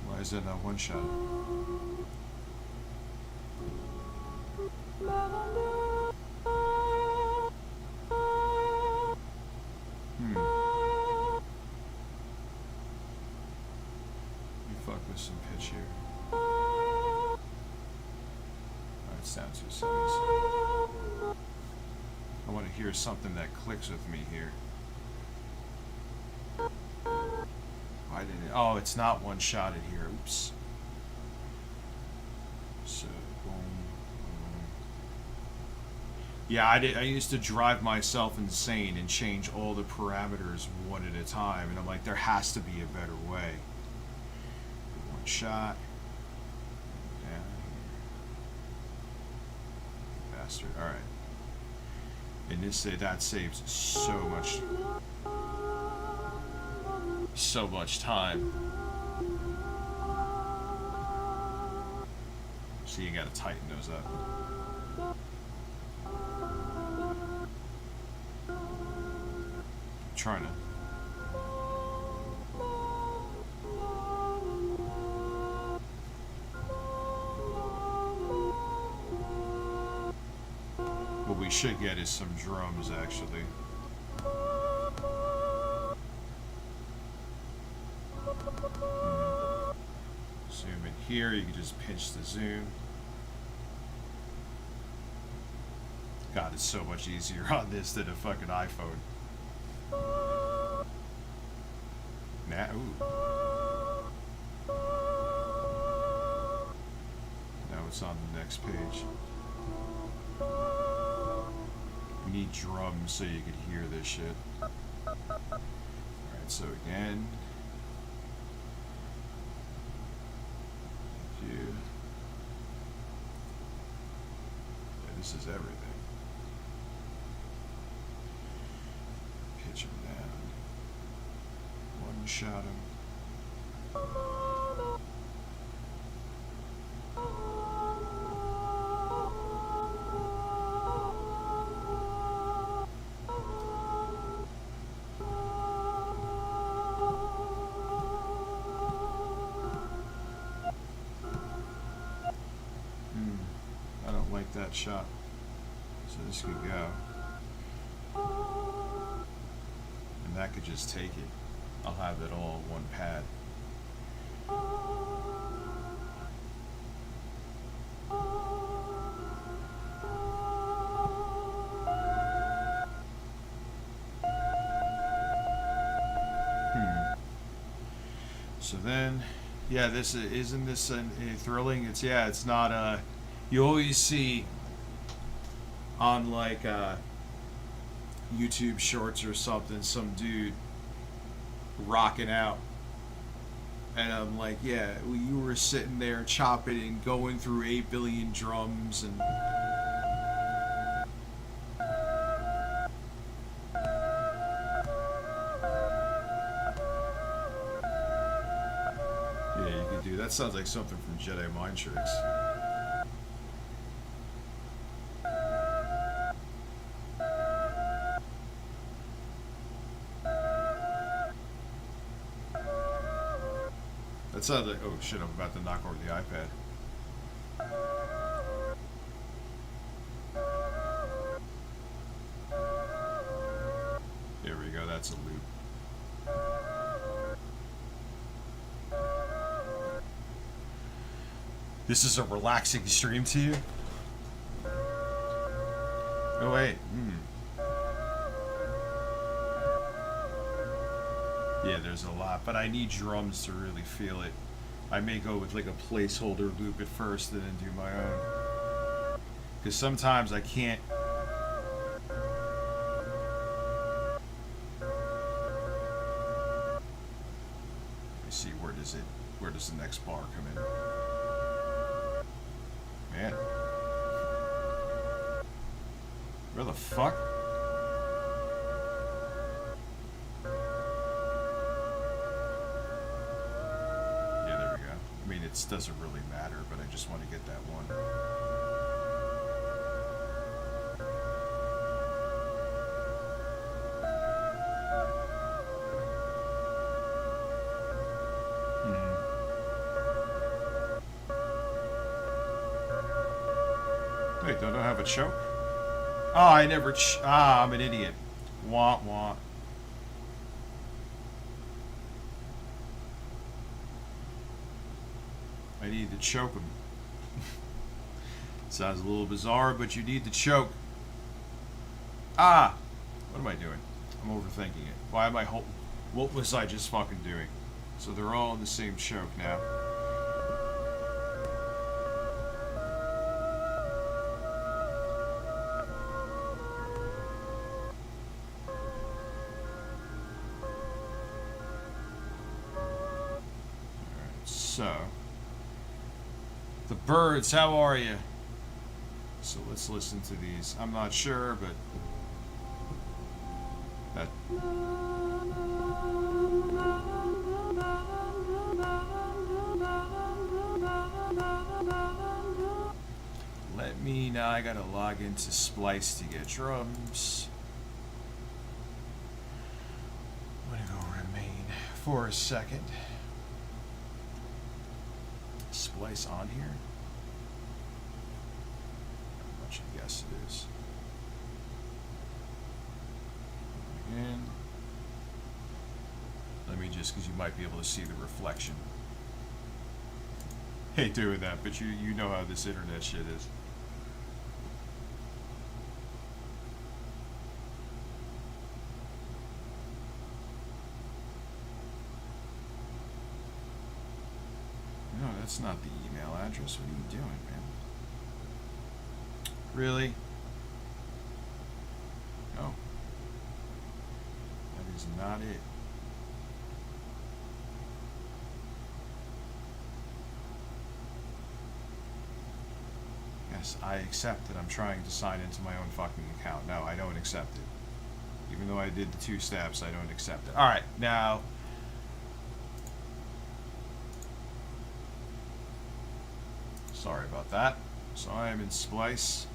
Why is that not one shot? You fuck with some pitch here. It's down 2 seconds. I want to hear something that clicks with me here. Why didn't it? Oh, it's not one shotted here. Oops. So, boom, boom. Yeah, I used to drive myself insane and change all the parameters one at a time, and I'm like, there has to be a better way. One shot. Down here. Bastard. All right. And that saves so much time. So you gotta tighten those up. I'm trying to. What we should get is some drums, actually. Zoom in here, you can just pinch the zoom. God, it's so much easier on this than a fucking iPhone. Ooh. Now it's on the next page. We need drums so you could hear this shit. Alright, so again. Yeah, this is everything. Pitch him down. One shot him. I don't like that shot. So this could go. And that could just take it. I'll have it all in one pad. So then, yeah, this isn't this a thrilling? It's not you always see on like YouTube shorts or something, some dude rocking out, and I'm like, yeah, well, you were sitting there chopping and going through 8 billion drums and. Yeah, you could do that. Sounds like something from Jedi Mind Tricks. That sounds like, oh shit, I'm about to knock over the iPad. There we go, that's a loop. This is a relaxing stream to you? Oh wait, Yeah, there's a lot, but I need drums to really feel it. I may go with like a placeholder loop at first and then do my own. Because sometimes I can't. Let me see, where does the next bar come in? Man. Where the fuck? It doesn't really matter, but I just want to get that one. Wait, don't I have a choke? Oh, I never. I'm an idiot. Wah wah. I need to choke him. Sounds a little bizarre, but you need to choke. What am I doing? I'm overthinking it. Why am I what was I just fucking doing? So they're all in the same choke now. Alright, so the birds, how are you? So let's listen to these. I'm not sure, but that. Let me, now I gotta log into Splice to get drums. I'm gonna go remain for a second. Splice on here? How much I guess it is. Again. Let me just, because you might be able to see the reflection. Hate doing that, but you know how this internet shit is. No, that's not the email address. What are you doing, man? Really? is not it. Yes, I accept that I'm trying to sign into my own fucking account. No, I don't accept it. Even though I did the 2 steps, I don't accept it. Alright, now... Sorry about that. So I am in Splice.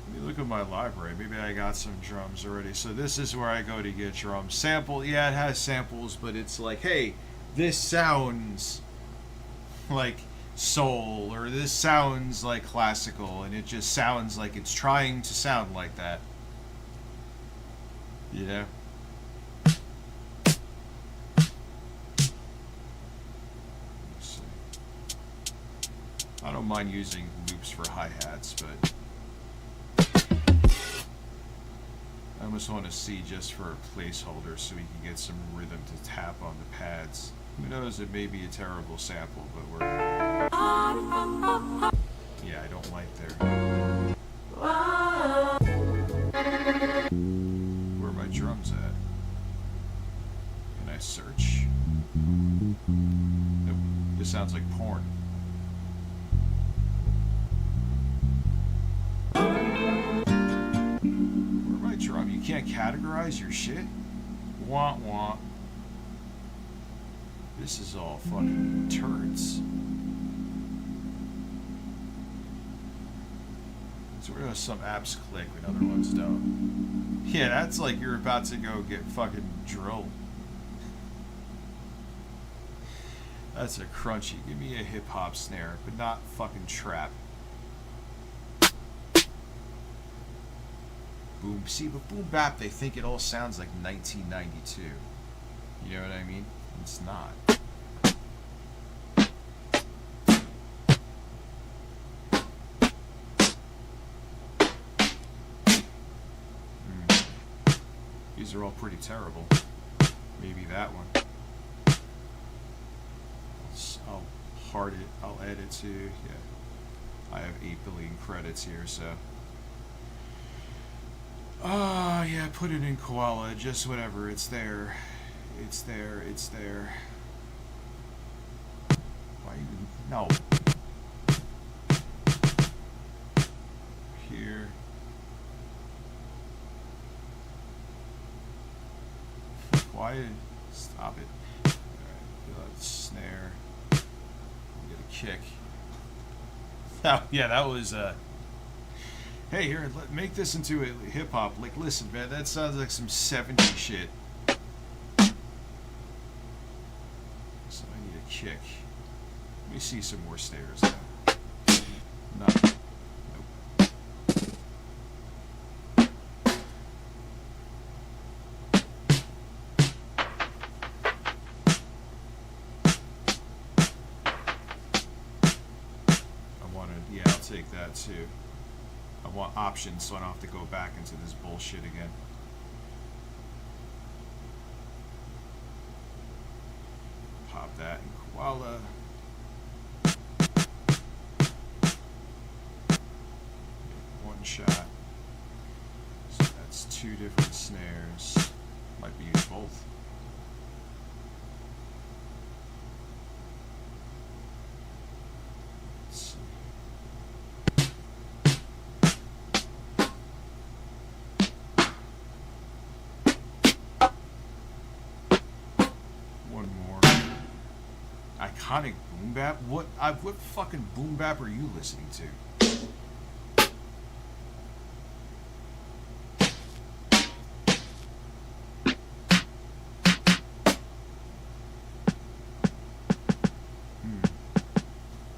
Let me look at my library. Maybe I got some drums already. So this is where I go to get drums. Sample, yeah, it has samples, but it's like, hey, this sounds like soul, or this sounds like classical, and it just sounds like it's trying to sound like that. You know? Let's see. I don't mind using loops for hi-hats, but I almost want to see just for a placeholder so we can get some rhythm to tap on the pads. Who knows, it may be a terrible sample, but we're... Yeah, I don't like their... Where are my drums at? Can I search? Nope. This sounds like porn. Where am I drum? You can't categorize your shit? Wah wah. This is all fucking turds. So where do some apps click when other ones don't? Yeah, that's like you're about to go get fucking drilled. That's a crunchy. Give me a hip hop snare, but not fucking trap. Boom. See, but boom bap, they think it all sounds like 1992. You know what I mean? It's not. These are all pretty terrible. Maybe that one. I'll hard it. I'll add it to. Yeah. I have 8 billion credits here, so. Oh, yeah, put it in Koala. Just whatever. It's there. It's there. It's there. Why even? No. Here. Quiet. Stop it. Alright, snare. Get a kick. Oh, yeah, that was, hey, here, make this into a hip hop. Like, listen, man, that sounds like some 70s shit. So I need a kick. Let me see some more snares now. Nothing. Take that too. I want options so I don't have to go back into this bullshit again. Pop that in Koala. One shot. So that's 2 different snares. Might be both. Iconic boom bap? What fucking boom bap are you listening to?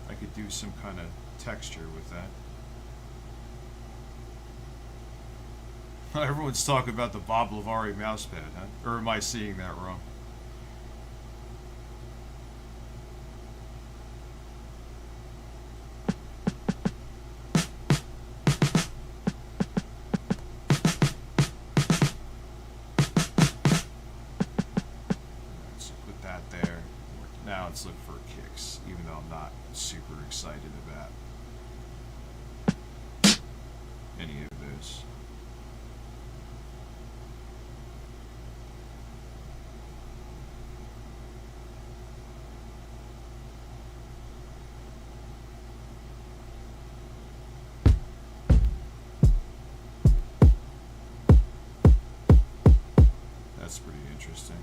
I could do some kind of texture with that. Everyone's talking about the Bob Lavari mousepad, huh? Or am I seeing that wrong? Let's look for kicks, even though I'm not super excited about any of those. that's pretty interesting.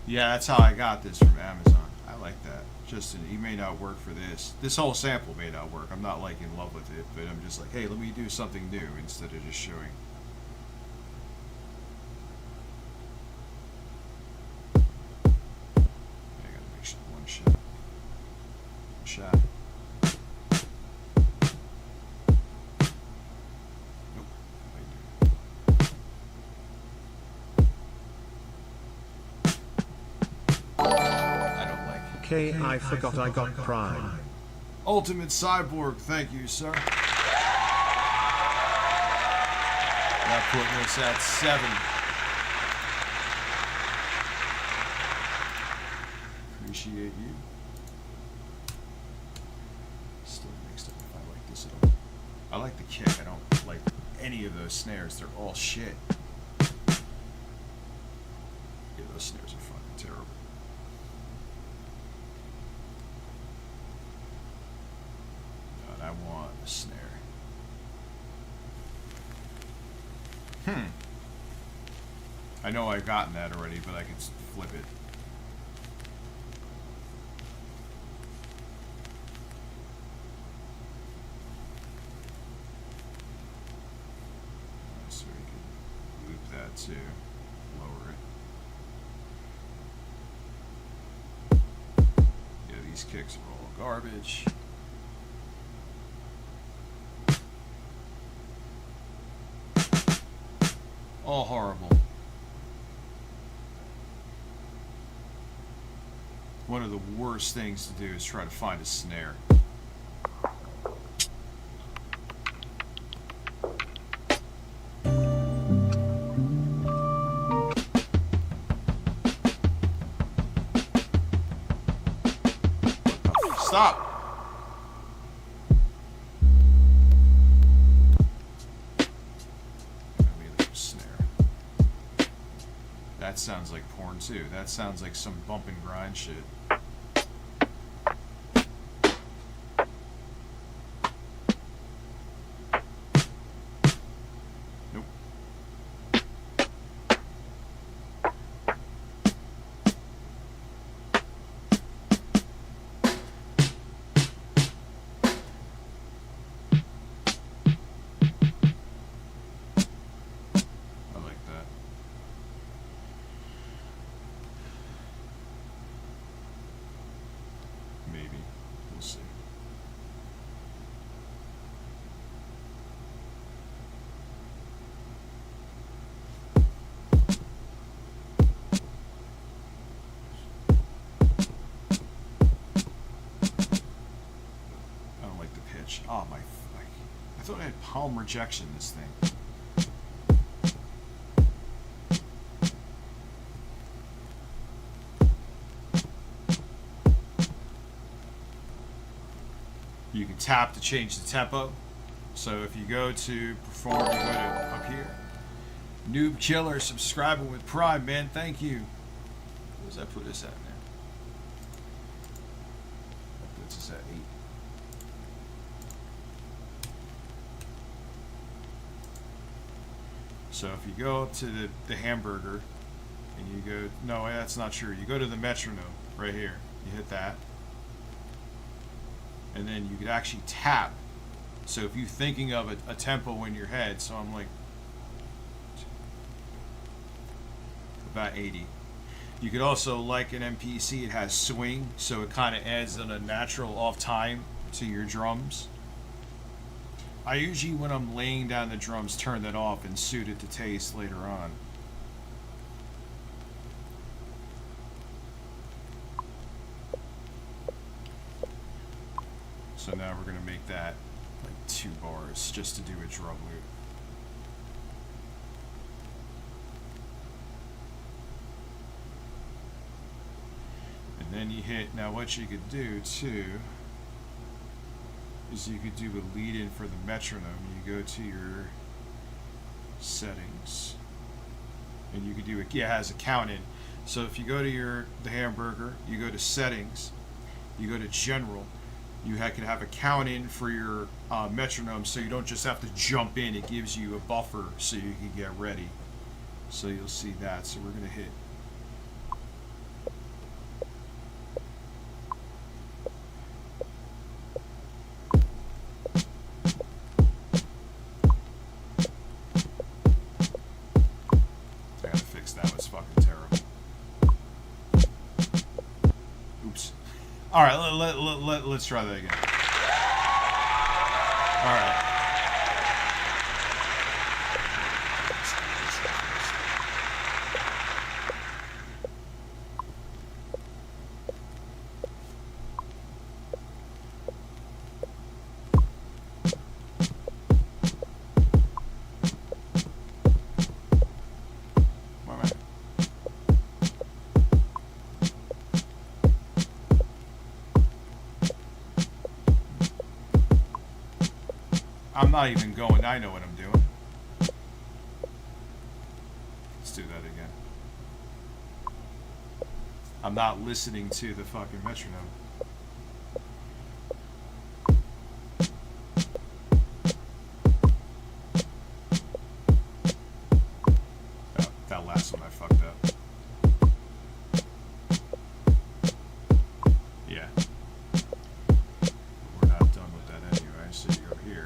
Yeah, that's how I got this from Amazon. I like that. Just it may not work for this. This whole sample may not work. I'm not like in love with it, but I'm just like, hey, let me do something new instead of just showing. I gotta make sure one shot. One shot. Nope. I don't like it. K, I forgot I got Prime. Ultimate Cyborg, thank you, sir. That putting us at 7. Appreciate you. Still mixed up if I like this at all. I like the kick. I don't like any of those snares. They're all shit. Yeah, those snares are fucking terrible. God, I want a snare. I know I've gotten that already, but I can flip it. So we can loop that too. Lower it. Yeah, these kicks are all garbage. All horrible. One of the worst things to do is try to find a snare. Stop! That sounds like porn too. That sounds like some bump and grind shit. Nope. I like that. Maybe. We'll see. I don't like the pitch. Oh my! I thought I had palm rejection. This thing. You can tap to change the tempo. So if you go to perform, you go to up here. Noob Killer subscribing with Prime, man. Thank you. What does that put us at now? That puts us at 8. So if you go up to the hamburger and you go, no, that's not true. You go to the metronome right here. You hit that. And then you could actually tap. So if you're thinking of a tempo in your head, so I'm like about 80. You could also, like an MPC, it has swing, so it kind of adds in a natural off time to your drums. I usually, when I'm laying down the drums, turn that off and suit it to taste later on. So now we're gonna make that like 2 bars just to do a drum loop. And then you hit, now what you could do too is you could do a lead in for the metronome. You go to your settings and you could do it, yeah, it has a count in. So if you go to the hamburger, you go to settings, you go to general, You can have a count in for your metronome, so you don't just have to jump in. It gives you a buffer so you can get ready. So you'll see that. So we're going to hit. I gotta fix that. Was fucking terrible. Oops. All right, let's try that again. All right. Where am I? I'm not even going. I know what I'm doing. Let's do that again. I'm not listening to the fucking metronome. Oh, that last one I fucked up. Yeah. We're not done with that anyway. So you go here.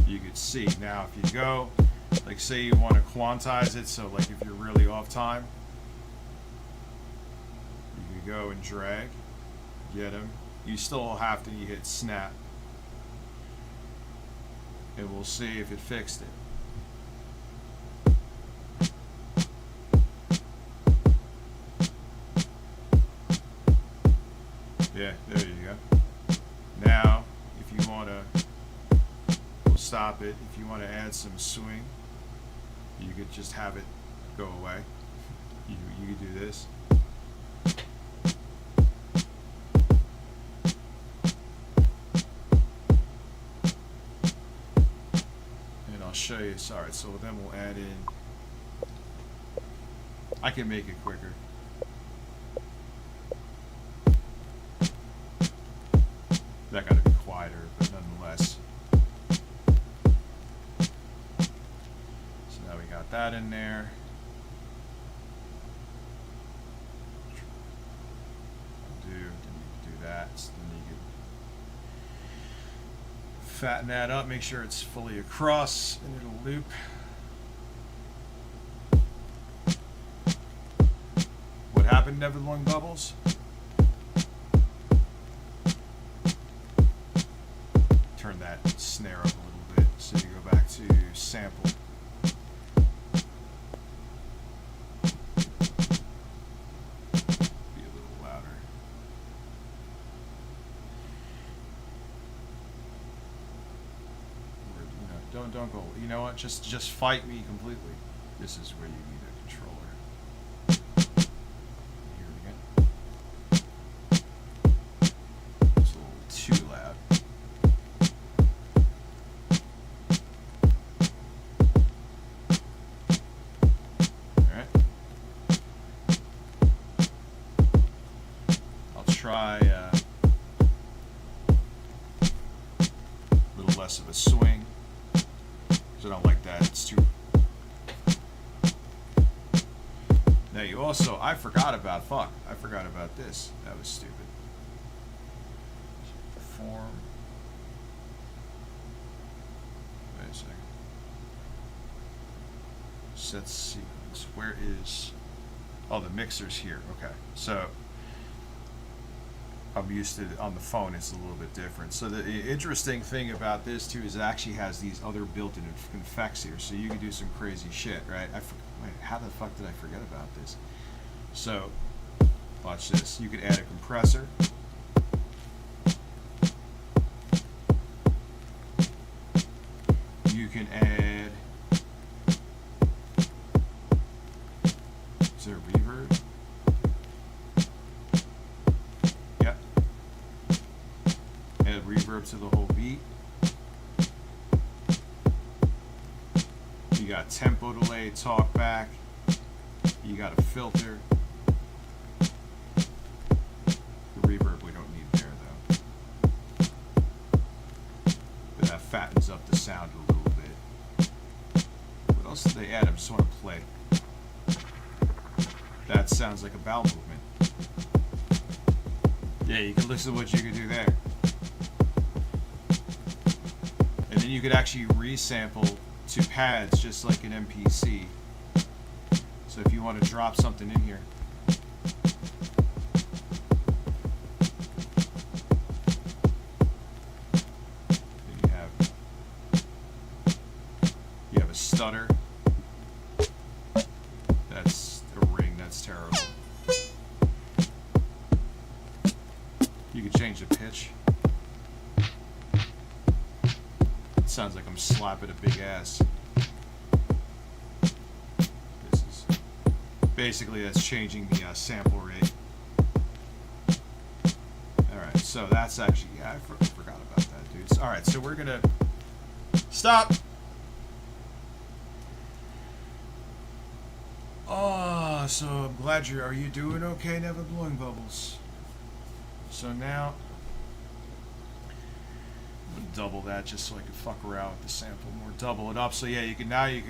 You could see now if you go, like say you want to quantize it, so like if you're really off time, you could go and drag, get him. You still have to hit snap, and we'll see if it fixed it. Yeah, there you go. Now, if you want to, we'll stop it. If you want to add some swing, you could just have it go away. You could do this. And I'll show you. Sorry, so then we'll add in. I can make it quicker. That got to be quieter, but nonetheless. So now we got that in there. Then you can do that. So then you can fatten that up, make sure it's fully across, and it'll loop. What happened, Neverlong Bubbles? Turn that snare up a little bit so you go back to sample. Be a little louder. Don't go. You know what? Just fight me completely. This is where you need a controller. Hear it again. It's a little too loud. Try a little less of a swing because I don't like that. It's too. Now you also, I forgot about this. That was stupid. Perform. Wait a second. Set sequence. Where is? Oh, the mixer's here. Okay, so. I'm used to it on the phone, it's a little bit different. So the interesting thing about this too is it actually has these other built-in effects here, so you can do some crazy shit, right? Wait, how the fuck did I forget about this? So, watch this. You can add a compressor. You can add. Is there a reverb? Reverb to the whole beat. You got tempo delay, talk back. You got a filter. The reverb we don't need there though. fattens up the sound a little bit. What else did they add? I just want to play. That sounds like a bowel movement. Yeah, you can listen to what you can do there. And then you could actually resample to pads just like an MPC. So if you want to drop something in here. Then you have a stutter. That's a ring, that's terrible. You could change the pitch. It sounds like I'm slapping a big ass. This is basically that's changing the sample rate. Alright, so that's actually, yeah, I forgot about that, dudes. Alright, so we're gonna stop. Oh, so I'm glad are you doing okay, Never Blowing Bubbles? So now, I'm gonna double that just so I can fuck around with the sample more. Double it up. So yeah, you can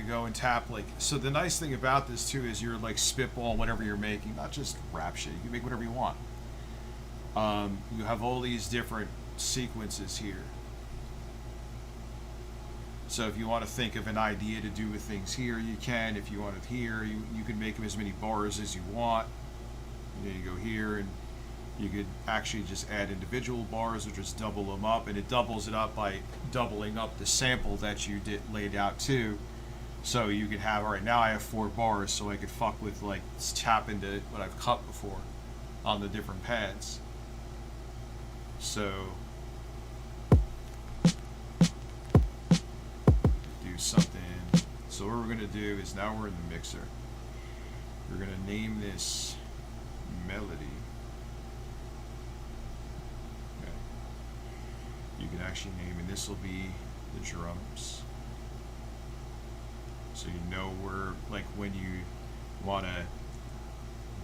go and tap like. So the nice thing about this too is you're like spitball whatever you're making, not just rap shit. You can make whatever you want. You have all these different sequences here. So if you want to think of an idea to do with things here, you can. If you want it here, you can make them as many bars as you want. And then you go here, and you could actually just add individual bars or just double them up, and it doubles it up by doubling up the sample that you laid out too. So you could have, all right, now I have 4 bars, so I could fuck with like tap into what I've cut before on the different pads. So do something. So what we're gonna do is now we're in the mixer. We're gonna name this melody. Okay. You can actually name, and this will be the drums. So you know where, like when you want to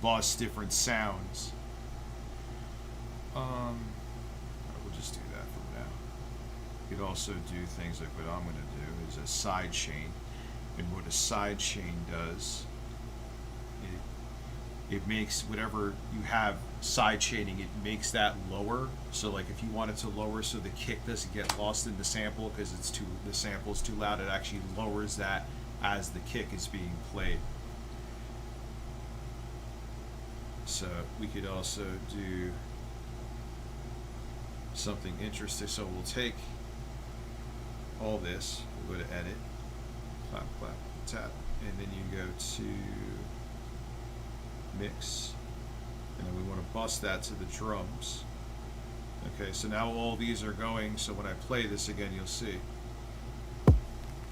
bust different sounds. We'll just do that for now. You could also do things like what I'm going to do is a side chain. And what a side chain does, it makes whatever you have side chaining, it makes that lower. So like if you want it to lower so the kick doesn't get lost in the sample because the sample is too loud, it actually lowers that as the kick is being played. So we could also do something interesting. So we'll take all this, we'll go to edit, clap, clap, tap, and then you go to mix, and then we want to bust that to the drums. Okay, so now all these are going, so when I play this again, you'll see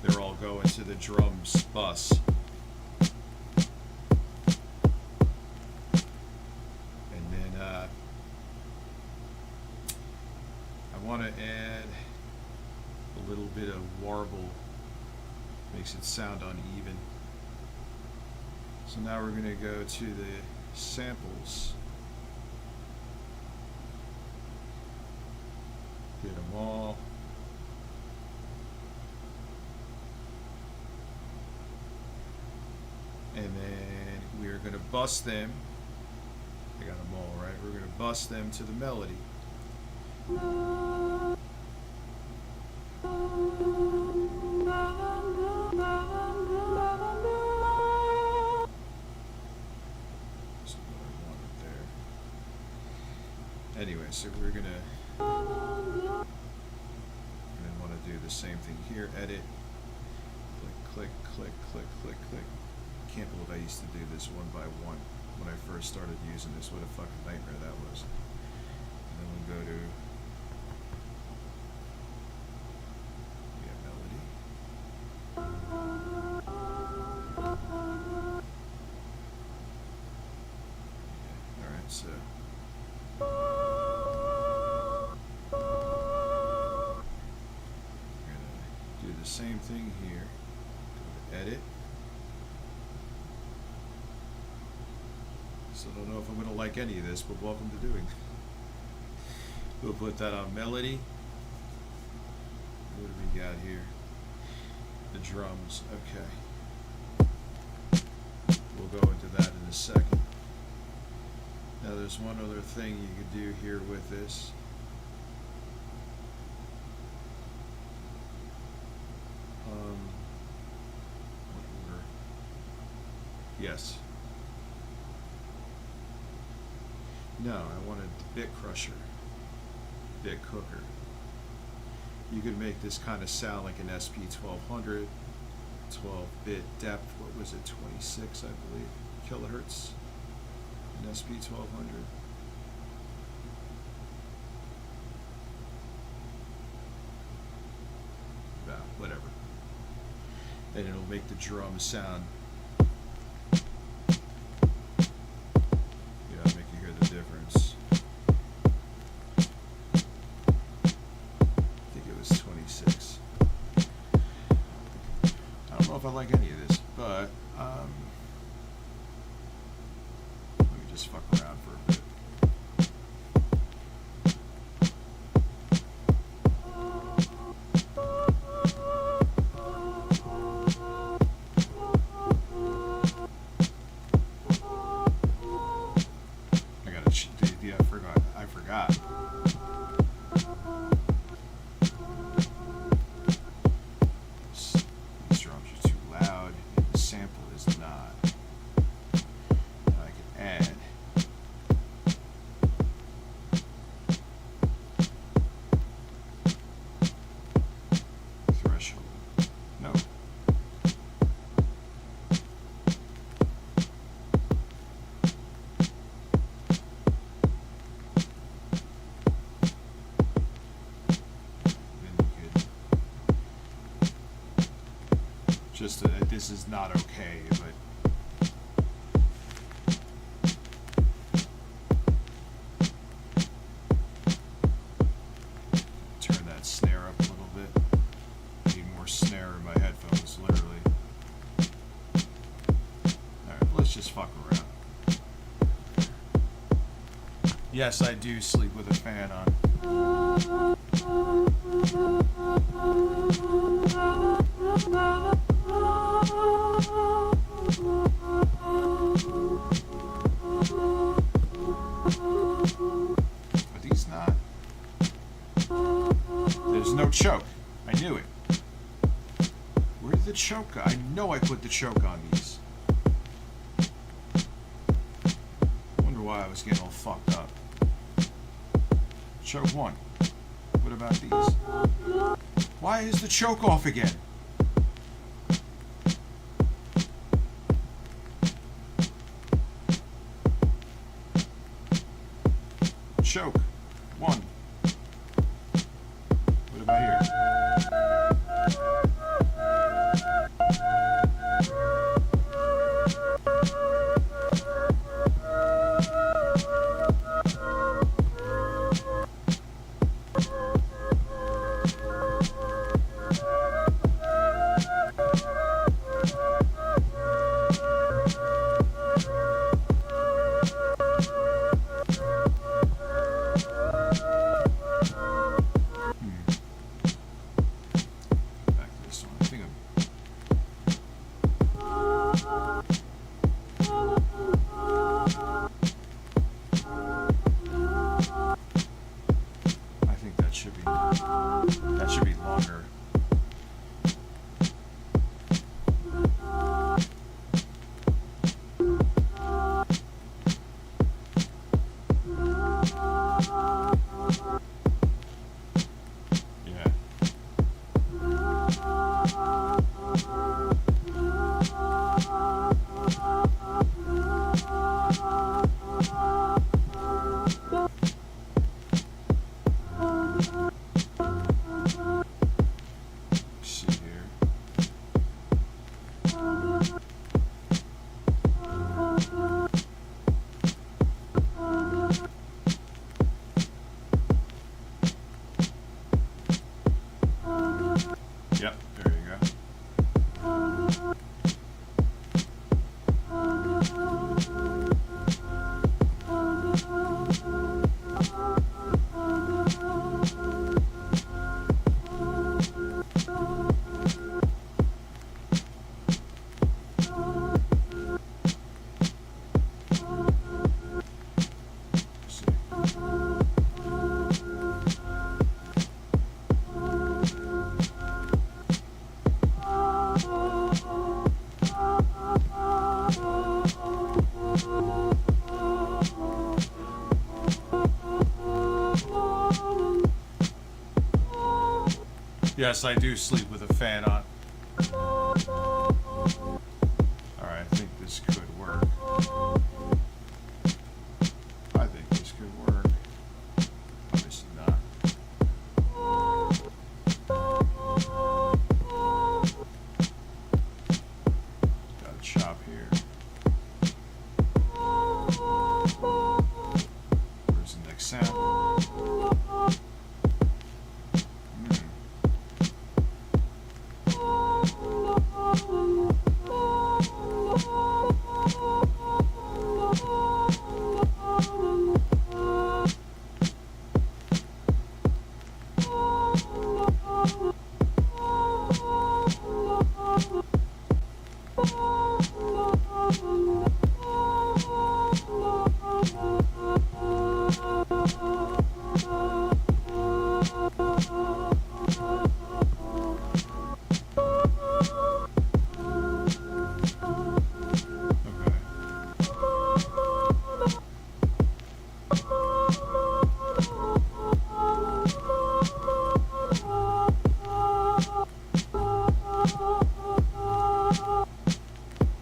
they're all going to the drums bus. And then I want to add a little bit of warble, makes it sound uneven. So now we're going to go to the samples, get them all. And then we're going to bust them. I got them all right. We're going to bust them to the melody. Anyway, so we're gonna want to do the same thing here. Edit, click, click, click, click, click, click. Can't believe I used to do this one by one when I first started using this. What a fucking nightmare that was. And then we'll go to melody. All right, so. Do the same thing here. Go to edit. So I don't know if I'm going to like any of this, but welcome to doing. We'll put that on melody. What do we got here? The drums. Okay. We'll go into that in a second. Now there's one other thing you could do here with this. What order? Yes. No, I wanted the bit crusher, bit cooker. You could make this kind of sound like an SP 1200, 12-bit depth. What was it? 26, I believe, kilohertz. An SP 1200. Whatever. And it'll make the drum sound. Yeah, make you hear the difference. I think it was 26. I don't know if I like any of this, but let me just fuck around for a bit. I forgot. These drums are too loud, and the sample is not. Now I can add threshold. No. Just that this is not okay, but turn that snare up a little bit. I need more snare in my headphones, literally. Alright, let's just fuck around. Yes, I do sleep with a fan on. Are these not? There's no choke. I knew it. Where did the choke go? I know I put the choke on these. I wonder why I was getting all fucked up. Choke 1. What about these? Why is the choke off again? Choke 1. What about here? Back to this one. I think that should be longer. Yeah. See here. Yep, there you go. Yes, I do sleep with a fan on. Alright, I think this could work. I think this could work. Obviously not. Got a chop here. Where's the next sound?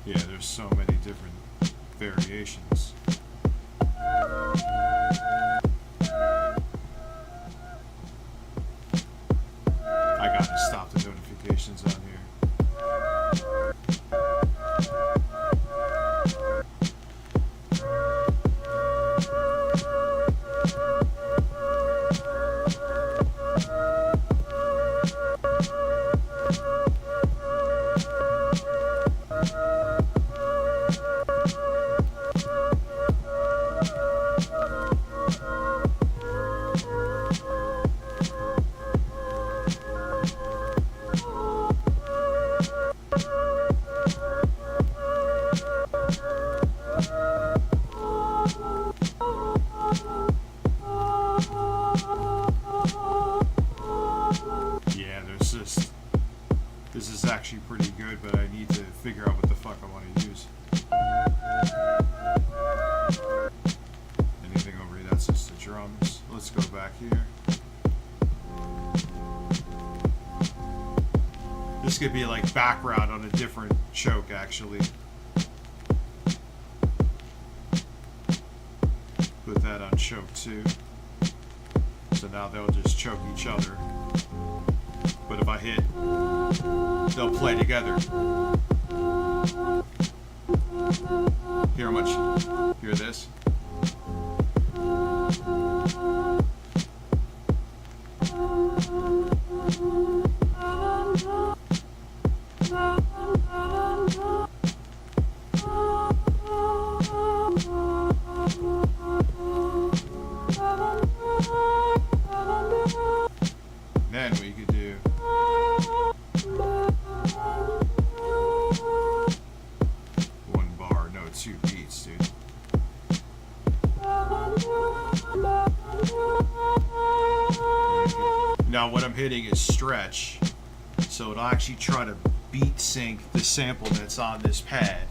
Yeah, there's so many different variations. I gotta stop the notifications on here. Yeah, there's just... This is actually pretty good, but I need to figure out what the fuck I want to use. Anything over here, that's just the drums. Let's go back here. This could be like background on a different choke, actually. Put that on choke 2. So now they'll just choke each other. But if I hit, they'll play together. Hear how much? Hear this? Then we could do one bar, no, 2 beats, dude. Now what I'm hitting is stretch, so it'll actually try to beat sync the sample that's on this pad.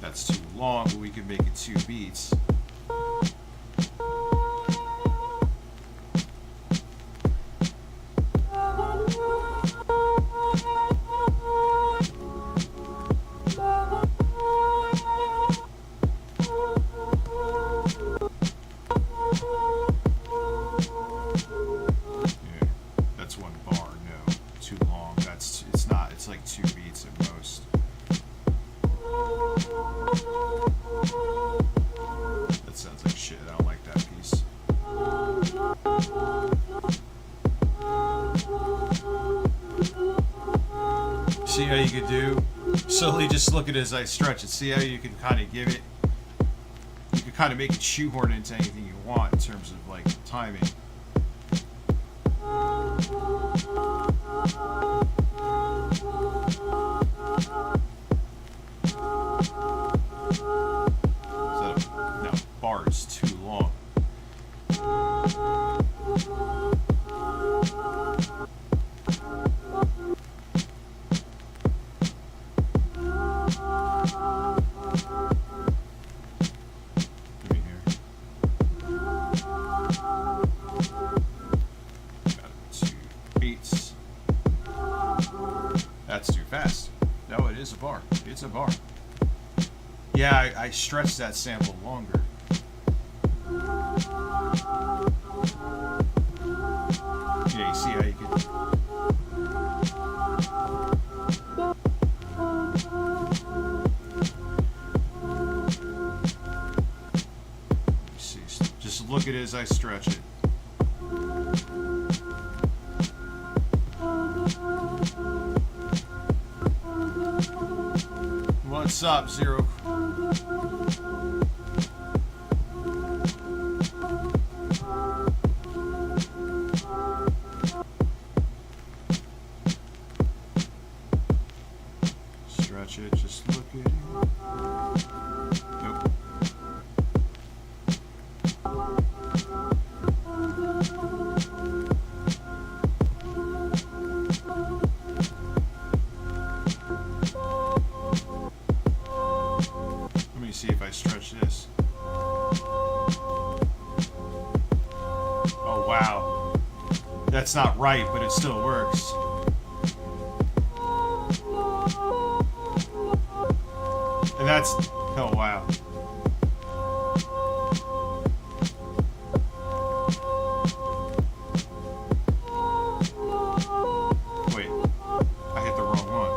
That's too long, but we can make it 2 beats. That's 1 bar, no, too long. It's not, it's like 2 beats at most. That sounds like shit, I don't like that piece. See how you could do? Slowly just look at it as I stretch it. See how you can kind of give it, you can kind of make it shoehorn into anything you want in terms of like timing. So, no, bar is too long. Give me here. fast. No, it is a bar. It's a bar. Yeah, I stretched that sample longer. Yeah, you see how you can... See, just look at it as I stretch it. What's up, Zero? Stretch it, just look at it. Nope. Let me see if I stretch this. Oh, wow. That's not right, but it still works. And that's... Oh, wow. Wait. I hit the wrong one.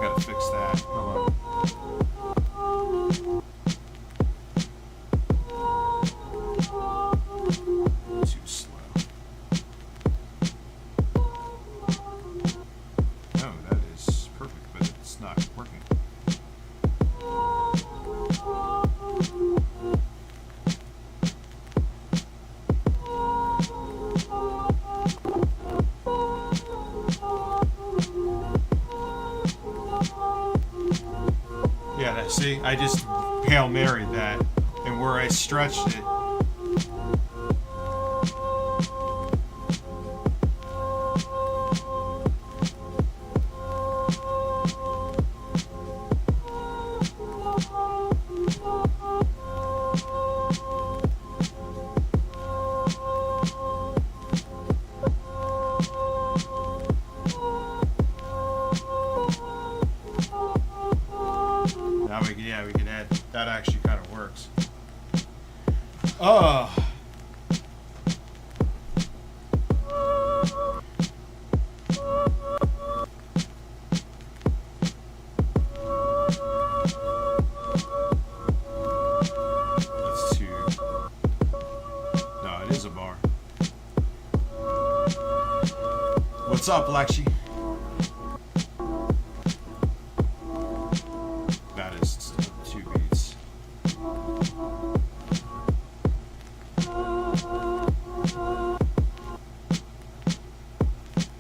Gotta fix that. Hold on. Too slow. No, that is perfect, but it's not working. Yeah, that, see, I just Hail Married that, and where I stretched it. Now we can, yeah, we can add, that actually kind of works. Oh. That's two. No, it is a bar. What's up, Lexi? That is 2 beats.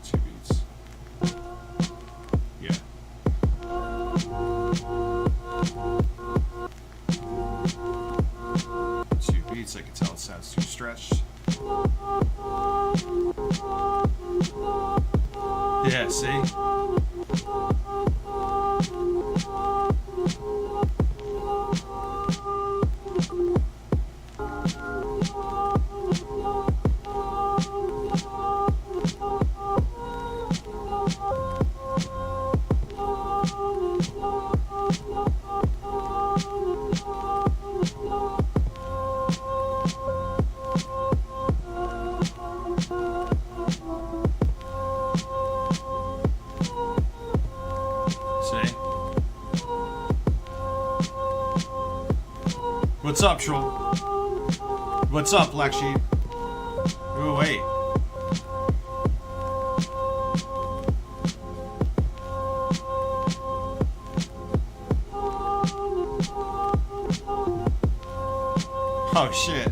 Two beats. Yeah. Two beats, I can tell it sounds too stretched. Yeah, see? See? What's up, Troll? What's up, Black Sheep? Oh, wait. Oh, shit.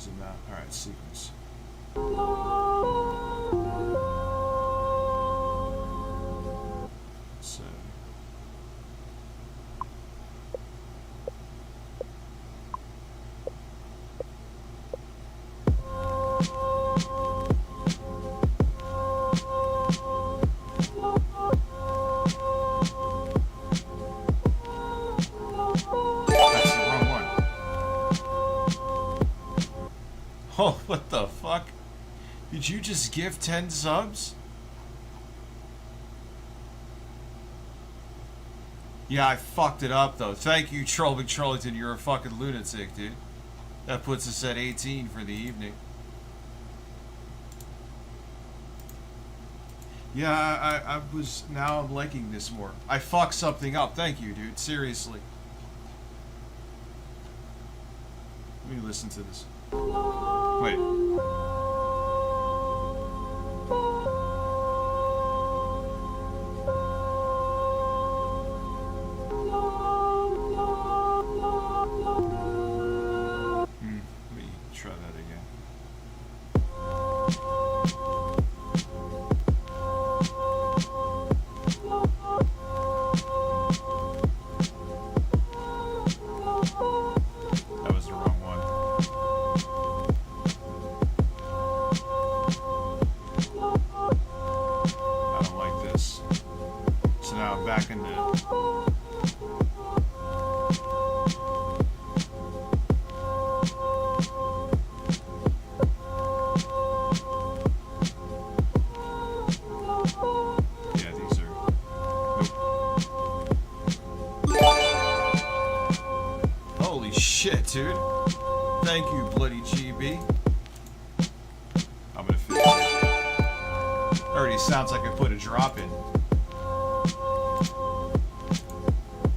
Does it not? All right, sequence. So. That's the wrong one. Oh, what the fuck? Did you just give 10 subs? Yeah, I fucked it up though. Thank you, Troll McTrollington. You're a fucking lunatic, dude. That puts us at 18 for the evening. Yeah, I was. Now I'm liking this more. I fucked something up. Thank you, dude. Seriously. Let me listen to this. Wait. Let me try that again. That was the wrong one. I don't like this. So now I'm back into. Yeah, these are. Nope. Holy shit, dude. Thank you, bloody GB. I'm gonna fix it. Already sounds like I put a drop in.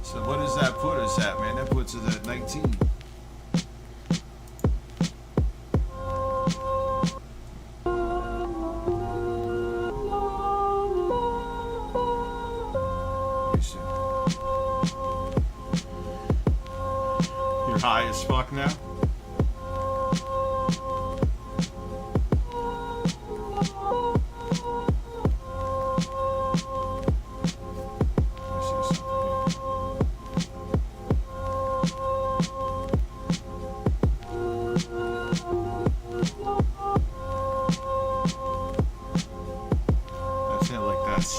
So what does that put us at, man? That puts us at 19. Let me see. You're high as fuck now? Let me see something here. That's it, like that's.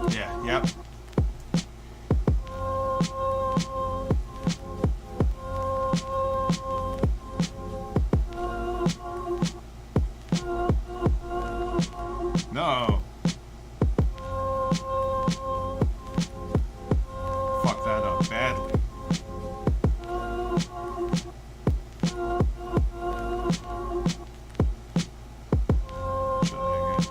Yeah, yep. No. Fuck that up badly. Try that again.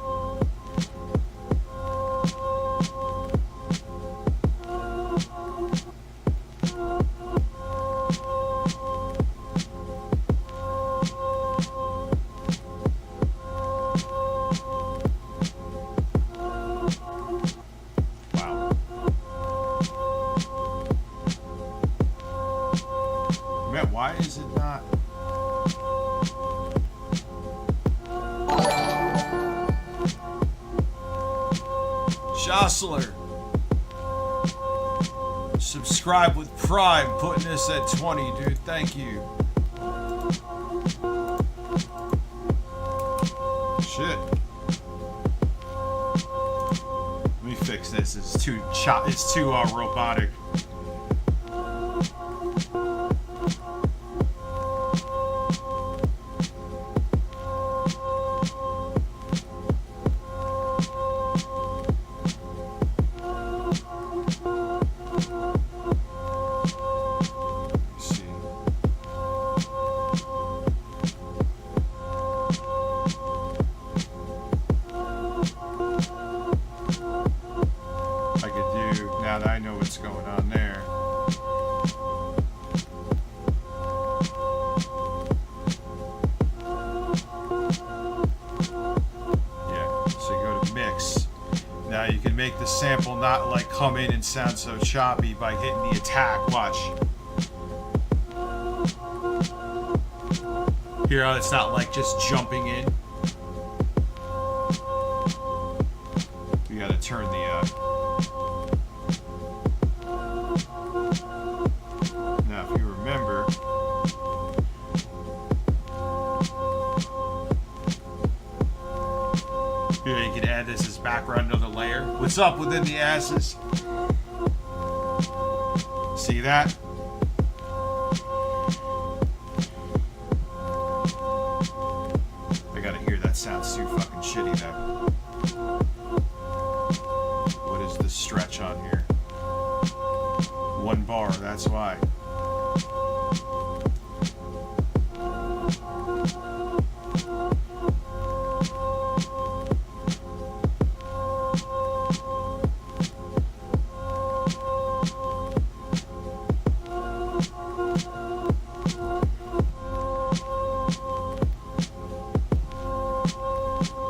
Wow. Man, why is it not? Jostler. Subscribe with Prime, putting this at 20, dude. Thank you. Shit. Let me fix this. It's too robotic. Let's see. can make the sample not like come in and sound so choppy by hitting the attack. Watch. Hear how it's not like just jumping in? We gotta turn the now if you remember, here you can add this as background, another layer. What's up within the asses? See that? I gotta hear that sounds too fucking shitty though. What is the stretch on here? 1 bar, that's why.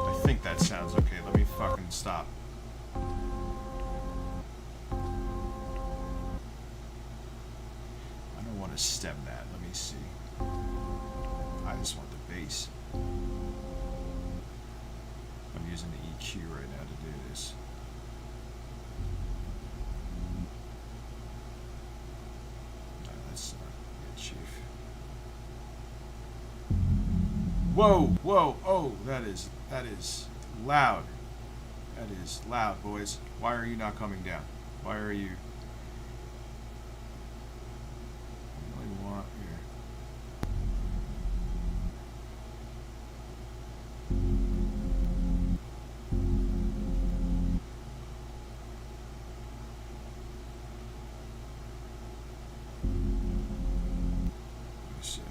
I think that sounds okay. Let me fucking stop. I don't want to stem that. Let me see. I just want the bass. I'm using the EQ right now to do this. No, that's not good, Chief. Whoa, whoa, oh, that is loud. That is loud, boys. Why are you not coming down? Why are you? What do you want here? Let me see.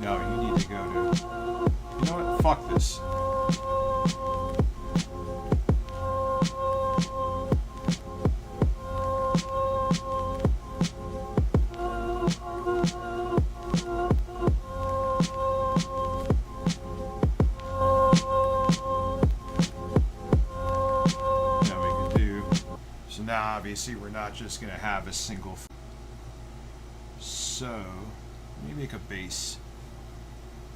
No, you need to go to. You know what? Fuck this. Now we can do. So now, obviously, we're not just gonna have a single. So, let me make a bass.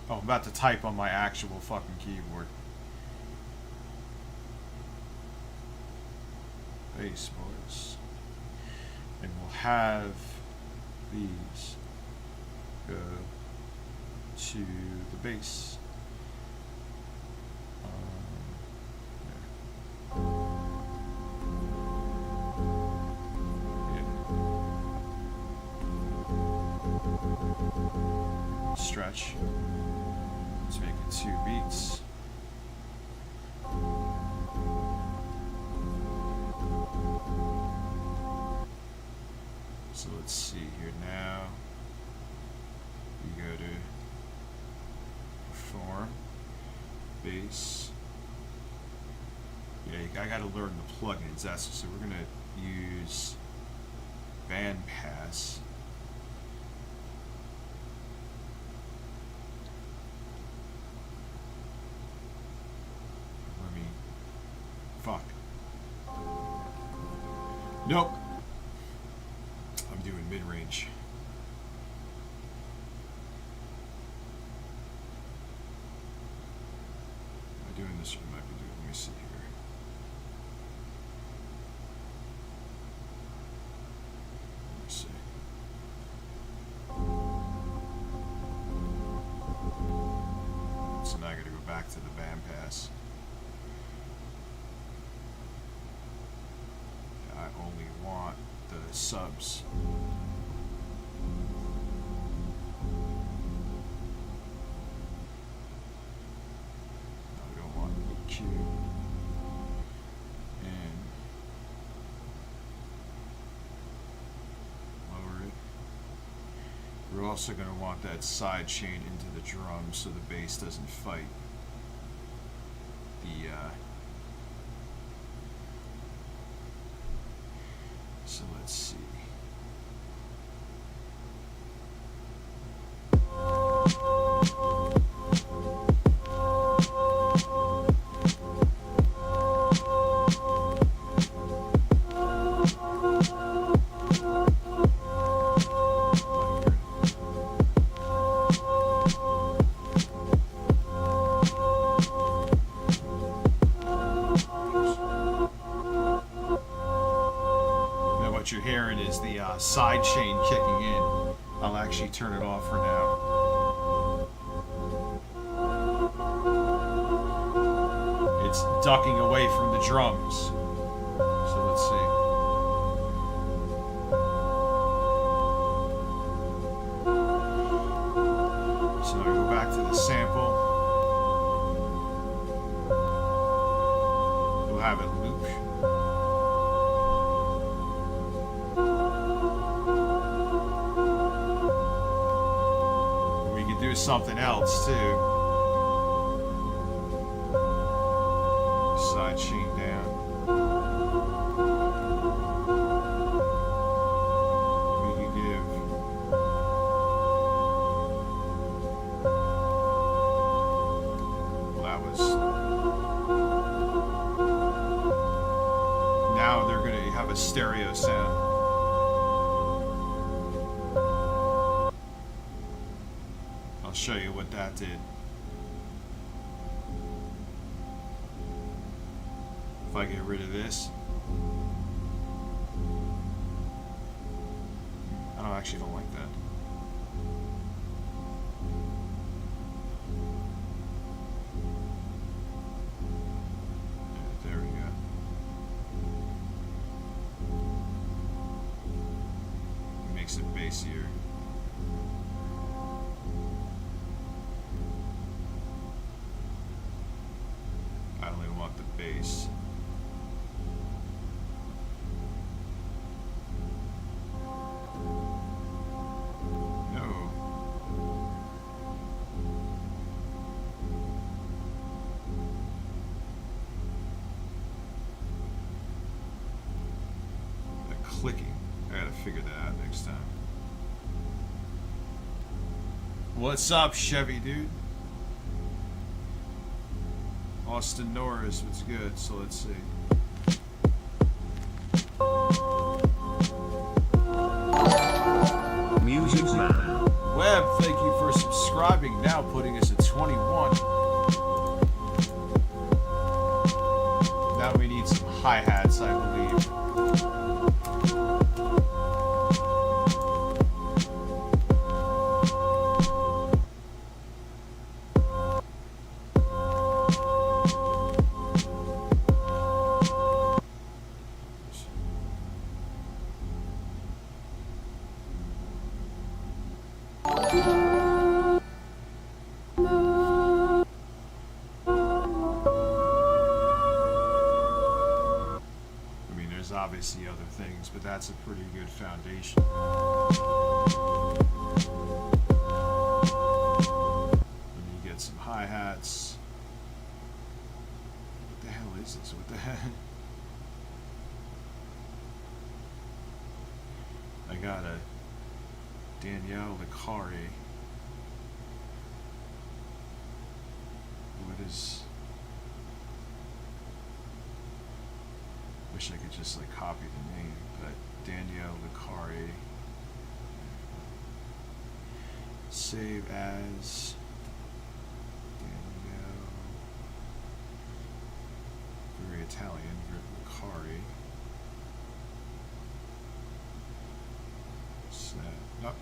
Oh, I'm about to type on my actual fucking keyboard. Bass, boys. And we'll have these go to the bass. Yeah. Stretch. Let's make it 2 beats. So let's see here now. We go to perform, bass. Yeah, I gotta learn the plugins. That's so we're gonna use bandpass. Fuck. Nope. I'm doing mid-range. Am I doing this or might be doing? Let me see here. Let me see. So now I gotta go back to the bandpass. I only want the subs. No, we don't want EQ. And lower it. We're also going to want that side chain into the drum so the bass doesn't fight the so let's see. what you're hearing is the side chain kicking in. I'll actually turn it off for now. It's ducking away from the drums. So let's see. So I go back to the sample. We'll have it loop. We could do something else too. Side chain down. We could give now they're going to have a stereo sound. I'll show you what that did. If I get rid of this, I actually don't like that. There we go. It makes it bassier. I don't even want the bass. Clicking. I gotta figure that out next time. What's up, Chevy dude? Austin Norris, what's good? So let's see. Music Man. Webb, thank you for subscribing. Now putting us at 21. Now we need some hi-hats, I believe. Obviously other things, but that's a pretty good foundation. Then you get some hi-hats. What the hell is this? What the heck? I got a Danielle Licari. What is... Wish I could just like copy the name, but Danielle Licari. Save as Danielle. Very Italian, Licari. What's that? Nope.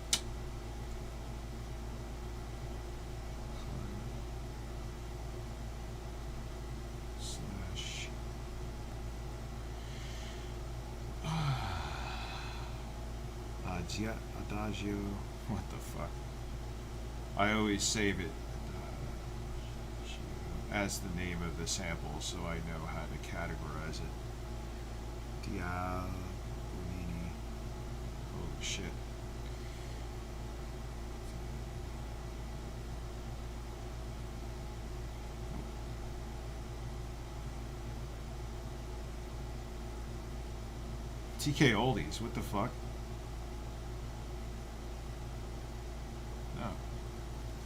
Adagio, what the fuck? I always save it as the name of the sample so I know how to categorize it. Diabonini. Oh shit. TK Oldies, what the fuck?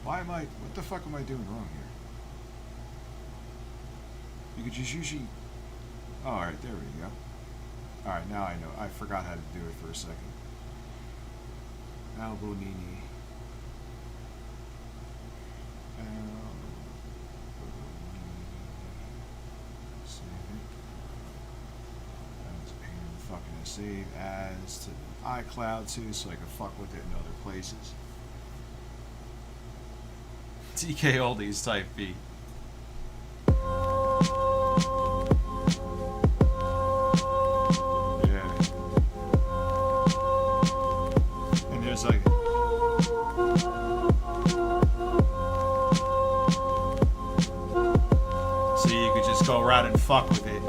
Why am I, what the fuck am I doing wrong here? You could just usually, oh, alright, there we go. Alright, now I know. I forgot how to do it for a second. Albonini. Save it. That was a pain in the fucking want to save as to iCloud too, so I can fuck with it in other places. TK Oldies type beat. Yeah. And there's like. So you could just go around and fuck with it.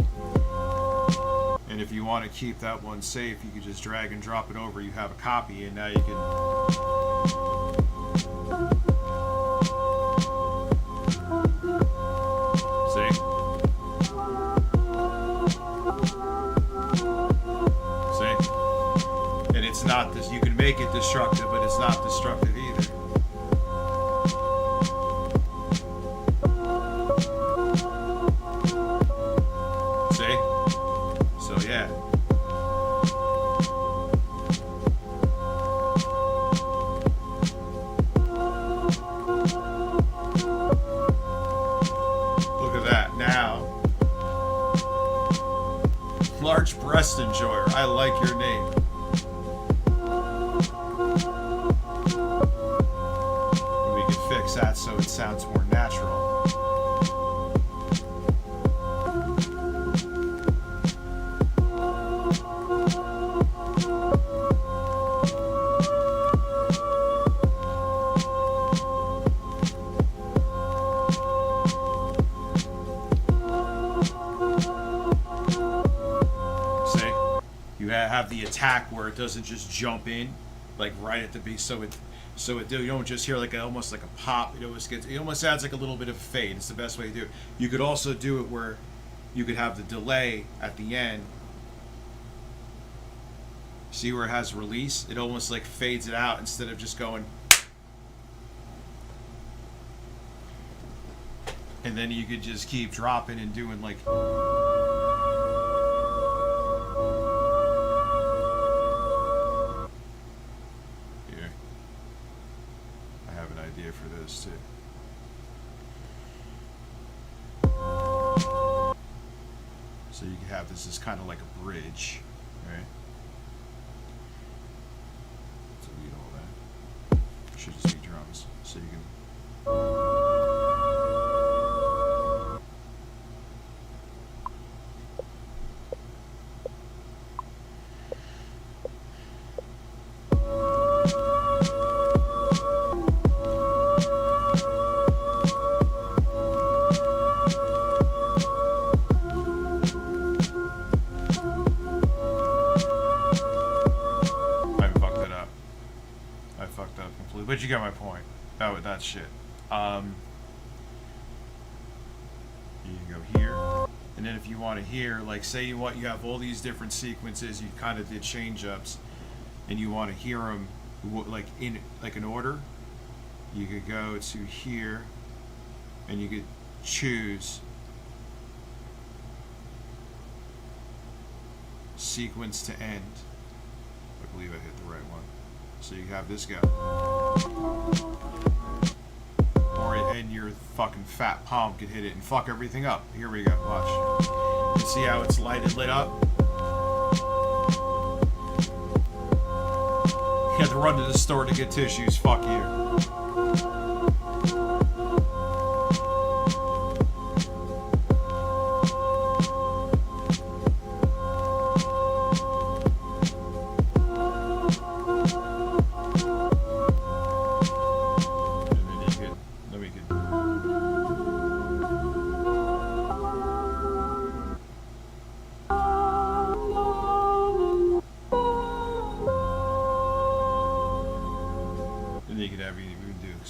And if you want to keep that one safe, you could just drag and drop it over. You have a copy, and now you can. See? See? And it's not this. You can make it destructive, but it's not destructive either. See? So yeah. Look at that now. Large breast enjoyer. I like your name. We can fix that so it sounds more natural. Have the attack where it doesn't just jump in like right at the beat, so you don't just hear like almost like a pop. It almost adds like a little bit of fade. It's the best way to do it. You could also do it where you could have the delay at the end. See where it has release? It almost like fades it out instead of just going. And then you could just keep dropping and doing like. For those too. So you can have this as kind of like a bridge, right? Delete all that. Should just be drums, so you can. But you got my point. That shit. You can go here, and then if you want to hear, like, say you have all these different sequences, you kind of did change ups, and you want to hear them like in like an order. You could go to here, and you could choose sequence to end. I believe I hit the right one. So you have this go. Or and your fucking fat palm could hit it and fuck everything up. Here we go. Watch. You see how it's lit up? You have to run to the store to get tissues. Fuck you.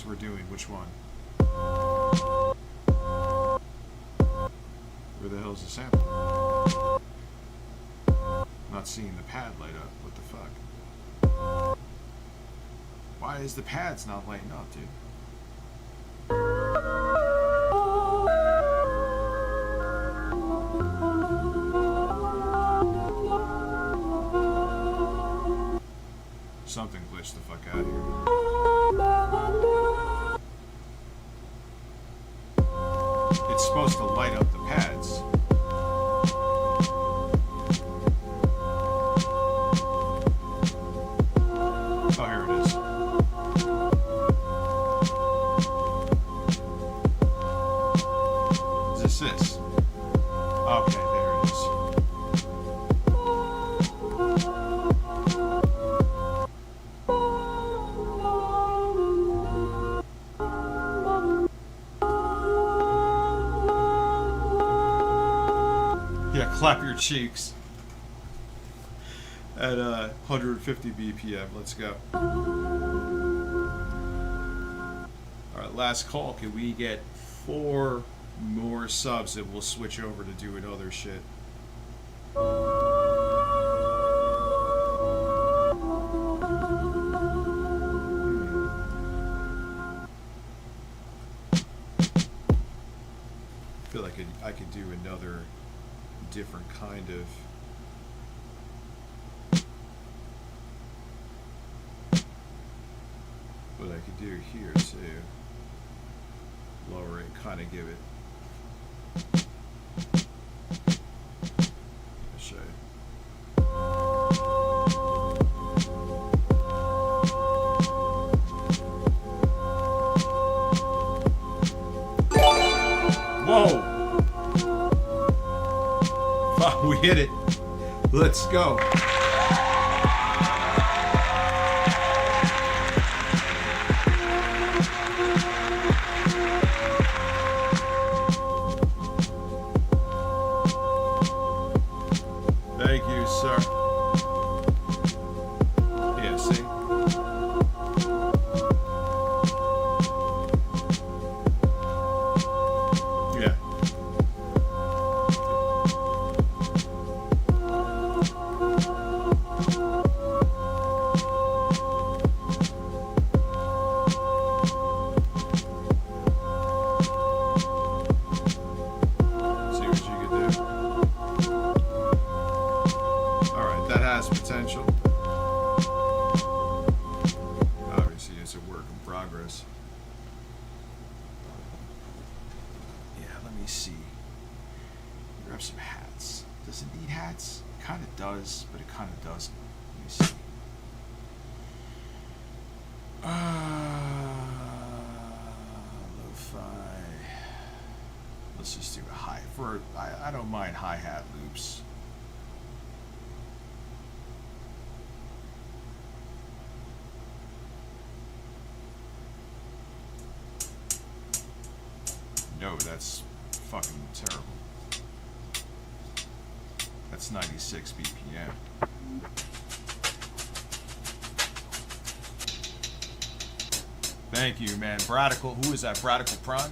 We're doing which one? Where the hell is the sample? Not seeing the pad light up. What the fuck? Why is the pads not lighting up, dude? Something glitched the fuck out of here. It's supposed to light up the pads. Okay, there it is. Yeah, clap your cheeks at 150 BPM. Let's go. All right, last call. Can we get 4 more subs and we'll switch over to doing other shit? I feel like I could do another different kind of what I could do here too. Lower it, kind of give it. I'll show you. Whoa! Fuck, we hit it. Let's go. Thank you, sir. Yeah, see? Yeah. See what you can do. Alright, that has potential. Obviously, it's a work in progress. Yeah, let me see. Grab some hats. Does it need hats? It kind of does, but it kind of doesn't. Let me see. Lo-fi. Let's just do a hi. I don't mind hi-hat loops. No, that's fucking terrible. That's 96 BPM. Thank you, man. Bradical. Who is that? Bradical Prawn?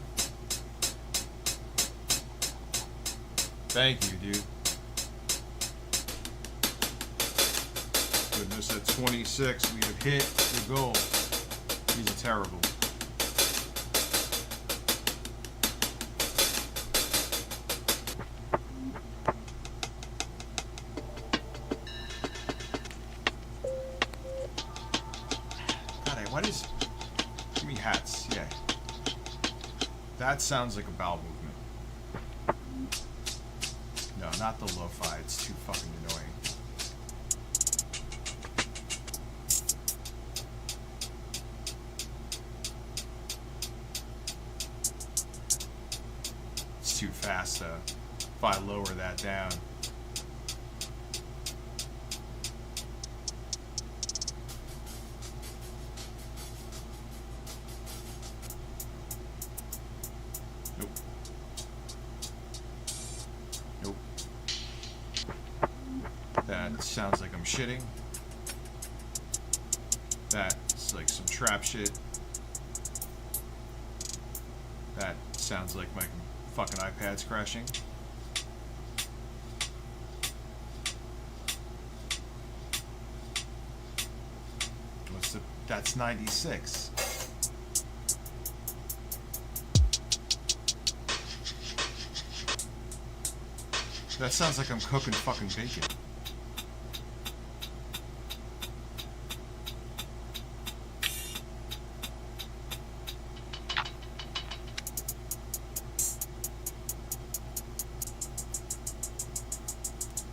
Thank you, dude. Goodness, at 26, we have hit the goal. These are terrible. God, what is... Give me hats, yeah. That sounds like a bowel movement. No, not the lo-fi. It's too fucking annoying. It's too fast, though. If I lower that down. Nope. Nope. That sounds like I'm shitting. That's like some trap shit. That sounds like my fucking iPad's crashing. What's the... That's 96. That sounds like I'm cooking fucking bacon.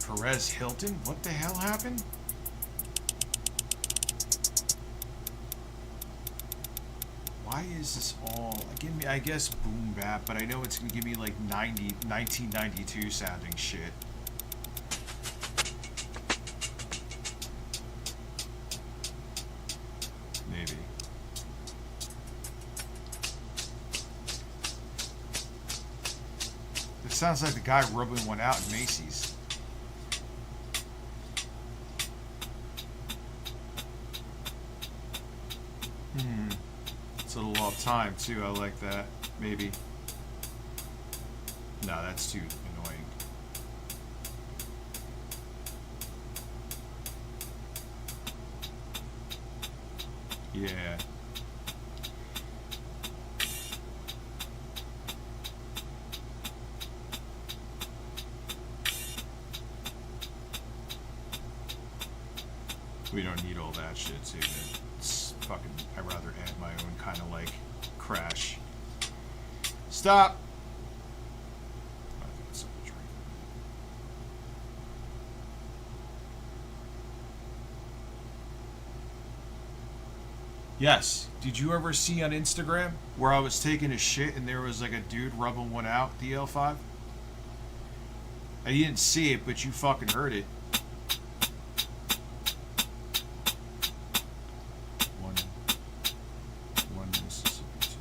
Perez Hilton? What the hell happened? Why Why is this all... Give me, I guess, boom bap, but I know it's going to give me, like, 1992 sounding shit. Maybe. It sounds like the guy rubbing one out in Macy's. It's a little off time too. I like that. Maybe. No, that's too annoying. Yeah. We don't need all that shit too, man. It's fucking, I'd rather add my own kind of like crash. Stop! I think it's something to drink. Yes. Did you ever see on Instagram where I was taking a shit and there was like a dude rubbing one out, the L5? I didn't see it, but you fucking heard it. One Mississippi.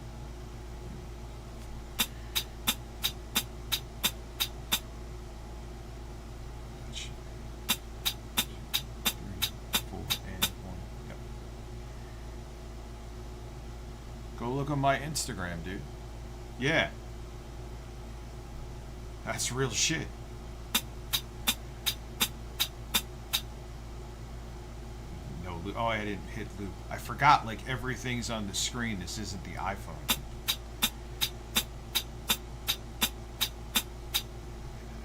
Two, 3, 4, and 1. Yep. Go look on my Instagram, dude. Yeah. That's real shit. Oh, I didn't hit loop. I forgot, like, everything's on the screen. This isn't the iPhone.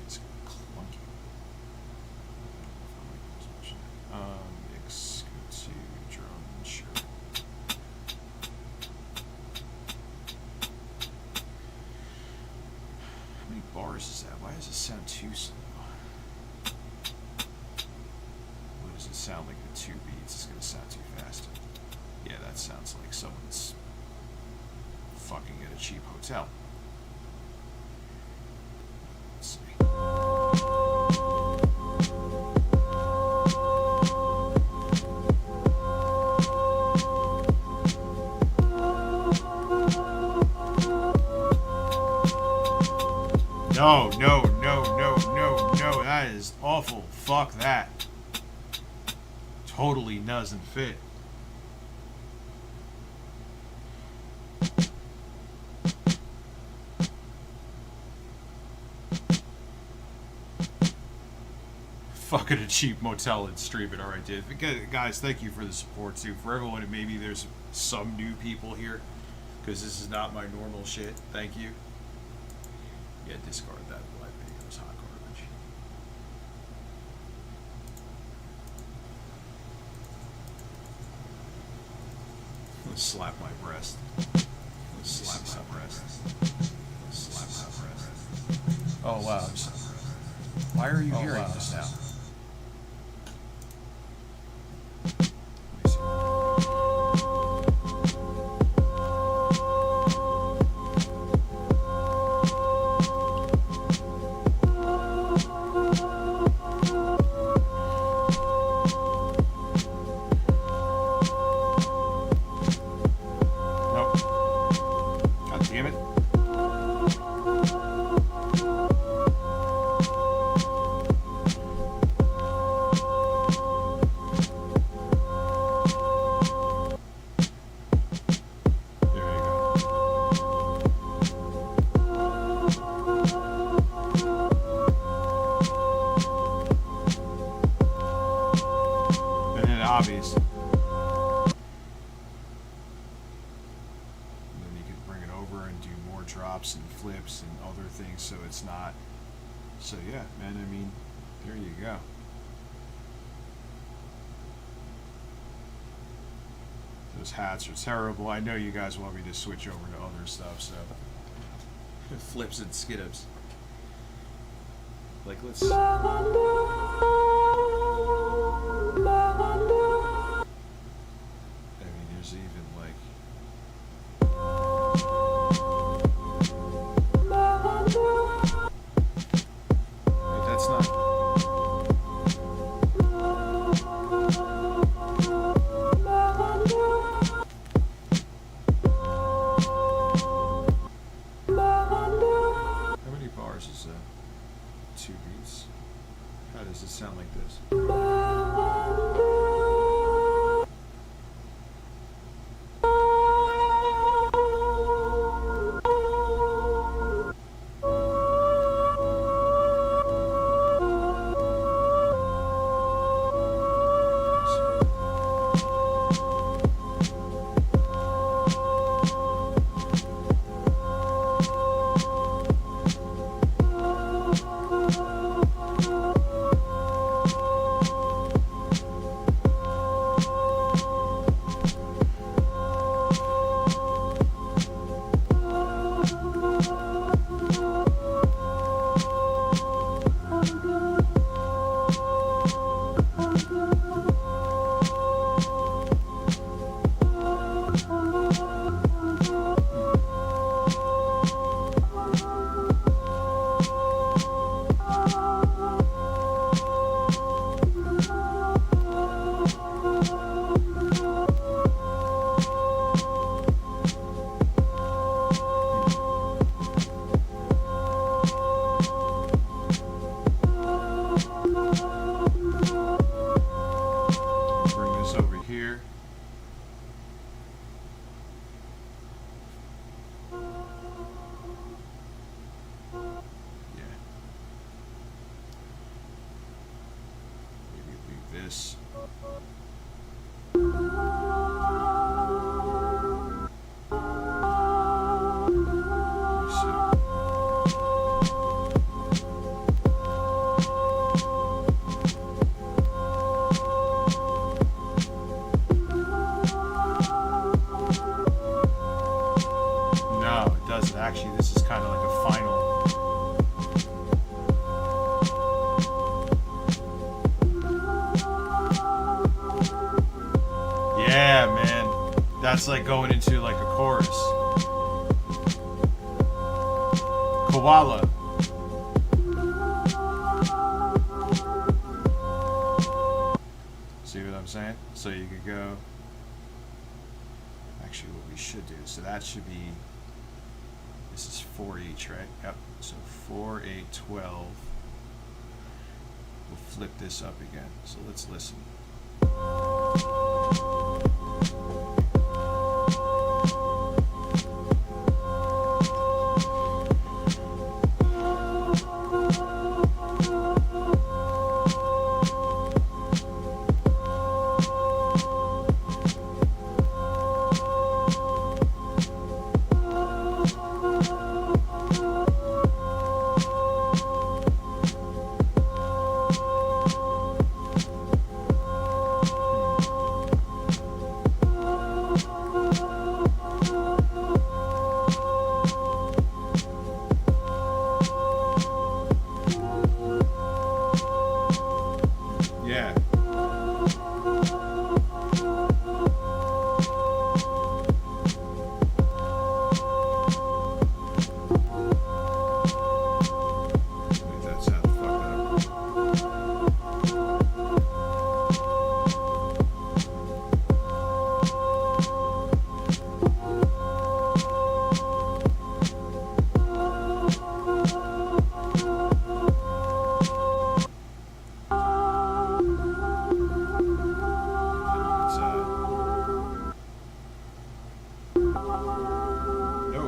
It's clunky. Let's go to drone, sure. How many bars is that? Why does it sound too slow? What does it sound like at 2 beats? It's gonna sound too fast. Yeah, that sounds like someone's fucking at a cheap hotel. Let's see. No, no, no, no, no, no. That is awful. Fuck that. Totally doesn't fit. Fucking a cheap motel and stream it. Alright, dude. Guys, thank you for the support too. For everyone, and maybe there's some new people here, because this is not my normal shit. Thank you. Yeah, discard that live video. It's hot garbage. Let's slap my breast. Let's slap my breast. Let's slap my breast. Oh wow. Why are you hearing this now? Let me see. Obvious. And then you can bring it over and do more drops and flips and other things, so it's not. So yeah, man, I mean, there you go. Those hats are terrible. I know you guys want me to switch over to other stuff, so flips and skid-ups. Like, let's. I mean, there's even like Wait, that's not. How many bars is that? 2 beats. How does it sound like this? Bring this over here. Yeah. Maybe leave this. Let me see. No, it doesn't. Actually, this is kind of like a final. Yeah, man. That's like going into like a chorus. Koala. See what I'm saying? So you could go. Actually, what we should do. So that should be. This is 4 each, right? Yep. So 4, 8, 12. We'll flip this up again. So let's listen. Yeah. Wait, that sound fucked up. It's, no.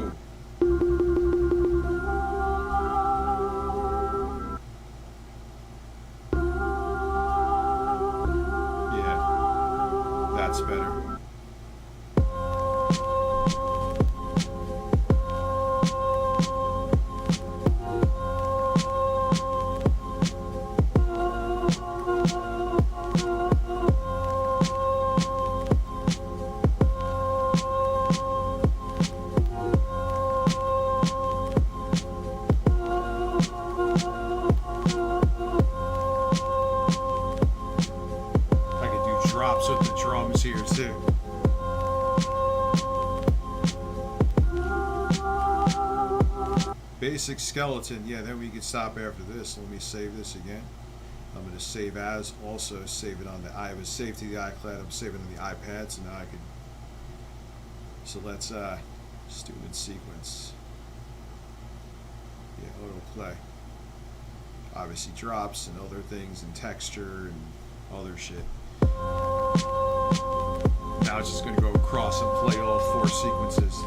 Yeah. That's better. I could do drops with the drums here too. basic skeleton. Yeah, then we can stop after this. Let me save this again. I'm going to save as, also save it on the I was saved to the iCloud. I'm saving on the iPad, so now I can. So let's student sequence. Yeah, autoplay. Obviously drops and other things and texture and other shit. Now it's just going to go across and play all 4 sequences.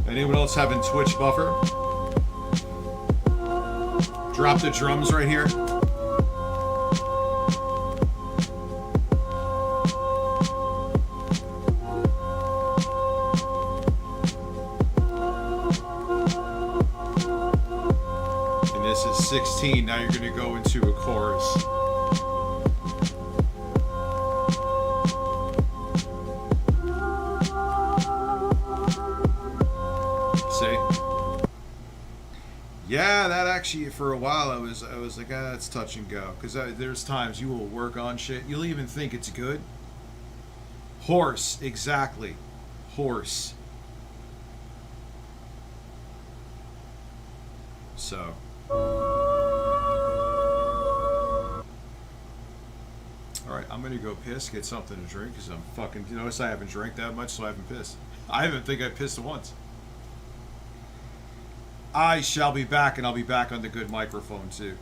Anyone else having Twitch buffer? Drop the drums right here. And this is 16. Now you're going to go into a chorus. Yeah, that actually, for a while, I was like, that's touch and go. Because there's times you will work on shit. You'll even think it's good. Horse, exactly. Horse. So. Alright, I'm going to go piss, get something to drink. Because I'm fucking, you notice I haven't drank that much, so I haven't pissed. I haven't think I pissed once. I shall be back, and I'll be back on the good microphone too.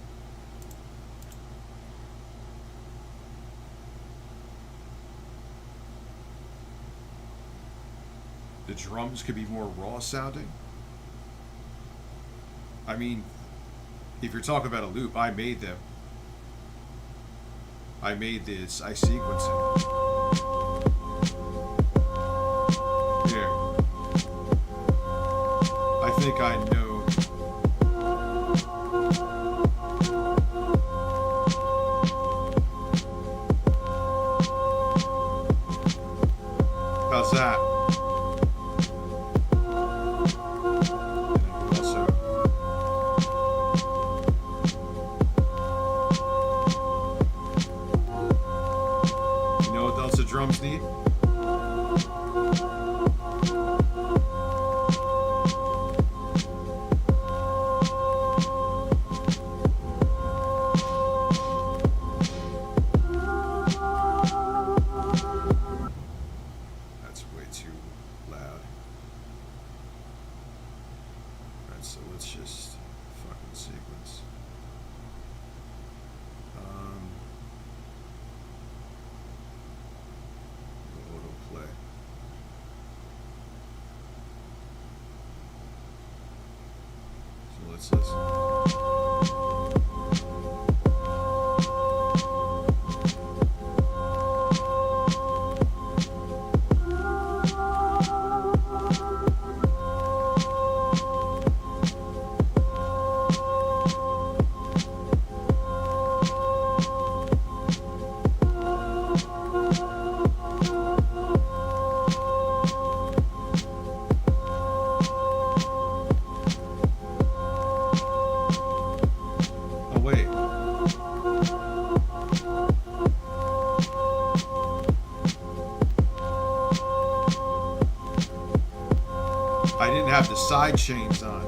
The drums could be more raw sounding. I mean, if you're talking about a loop, I made them. I made this, I sequenced it. Here. I think I know. How's that? You know what else the drums need? Let's listen. I didn't have the side chains on.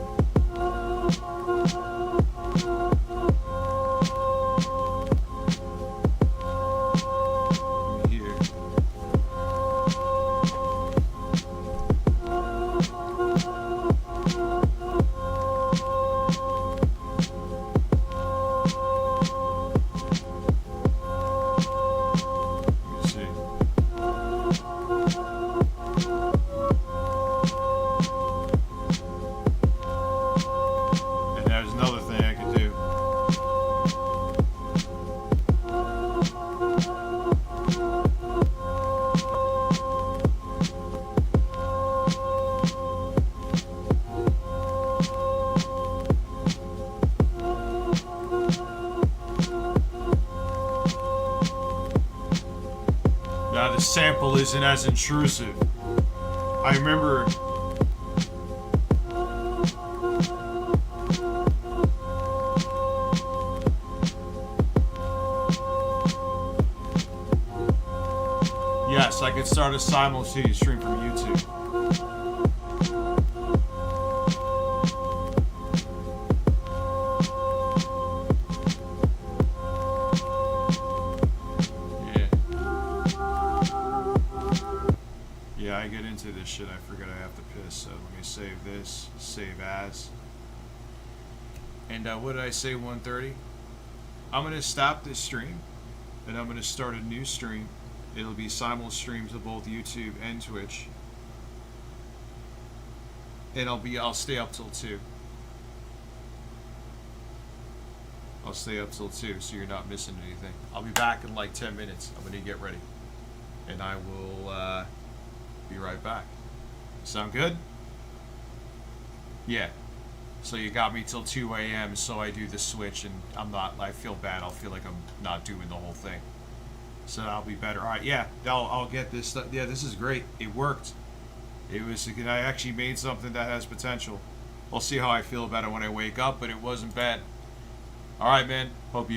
Here. Let me see. Now the sample isn't as intrusive. I remember Yes, I could start a simultaneous stream from YouTube. Yeah, I get into this shit. I forget I have to piss. So let me save this. Save as. And what did I say? 1:30. I'm gonna stop this stream, and I'm gonna start a new stream. It'll be simul streams of both YouTube and Twitch. And I'll stay up till 2. I'll stay up till 2, so you're not missing anything. I'll be back in like 10 minutes. I'm gonna get ready, and I will be right back. Sound good? Yeah. So you got me till 2 a.m. So I do the switch, and I feel bad. I'll feel like I'm not doing the whole thing. So I'll be better. All right, yeah, I'll get this stuff. Yeah, this is great. It worked. I actually made something that has potential. We'll see how I feel about it when I wake up, but it wasn't bad. All right, man. Hope you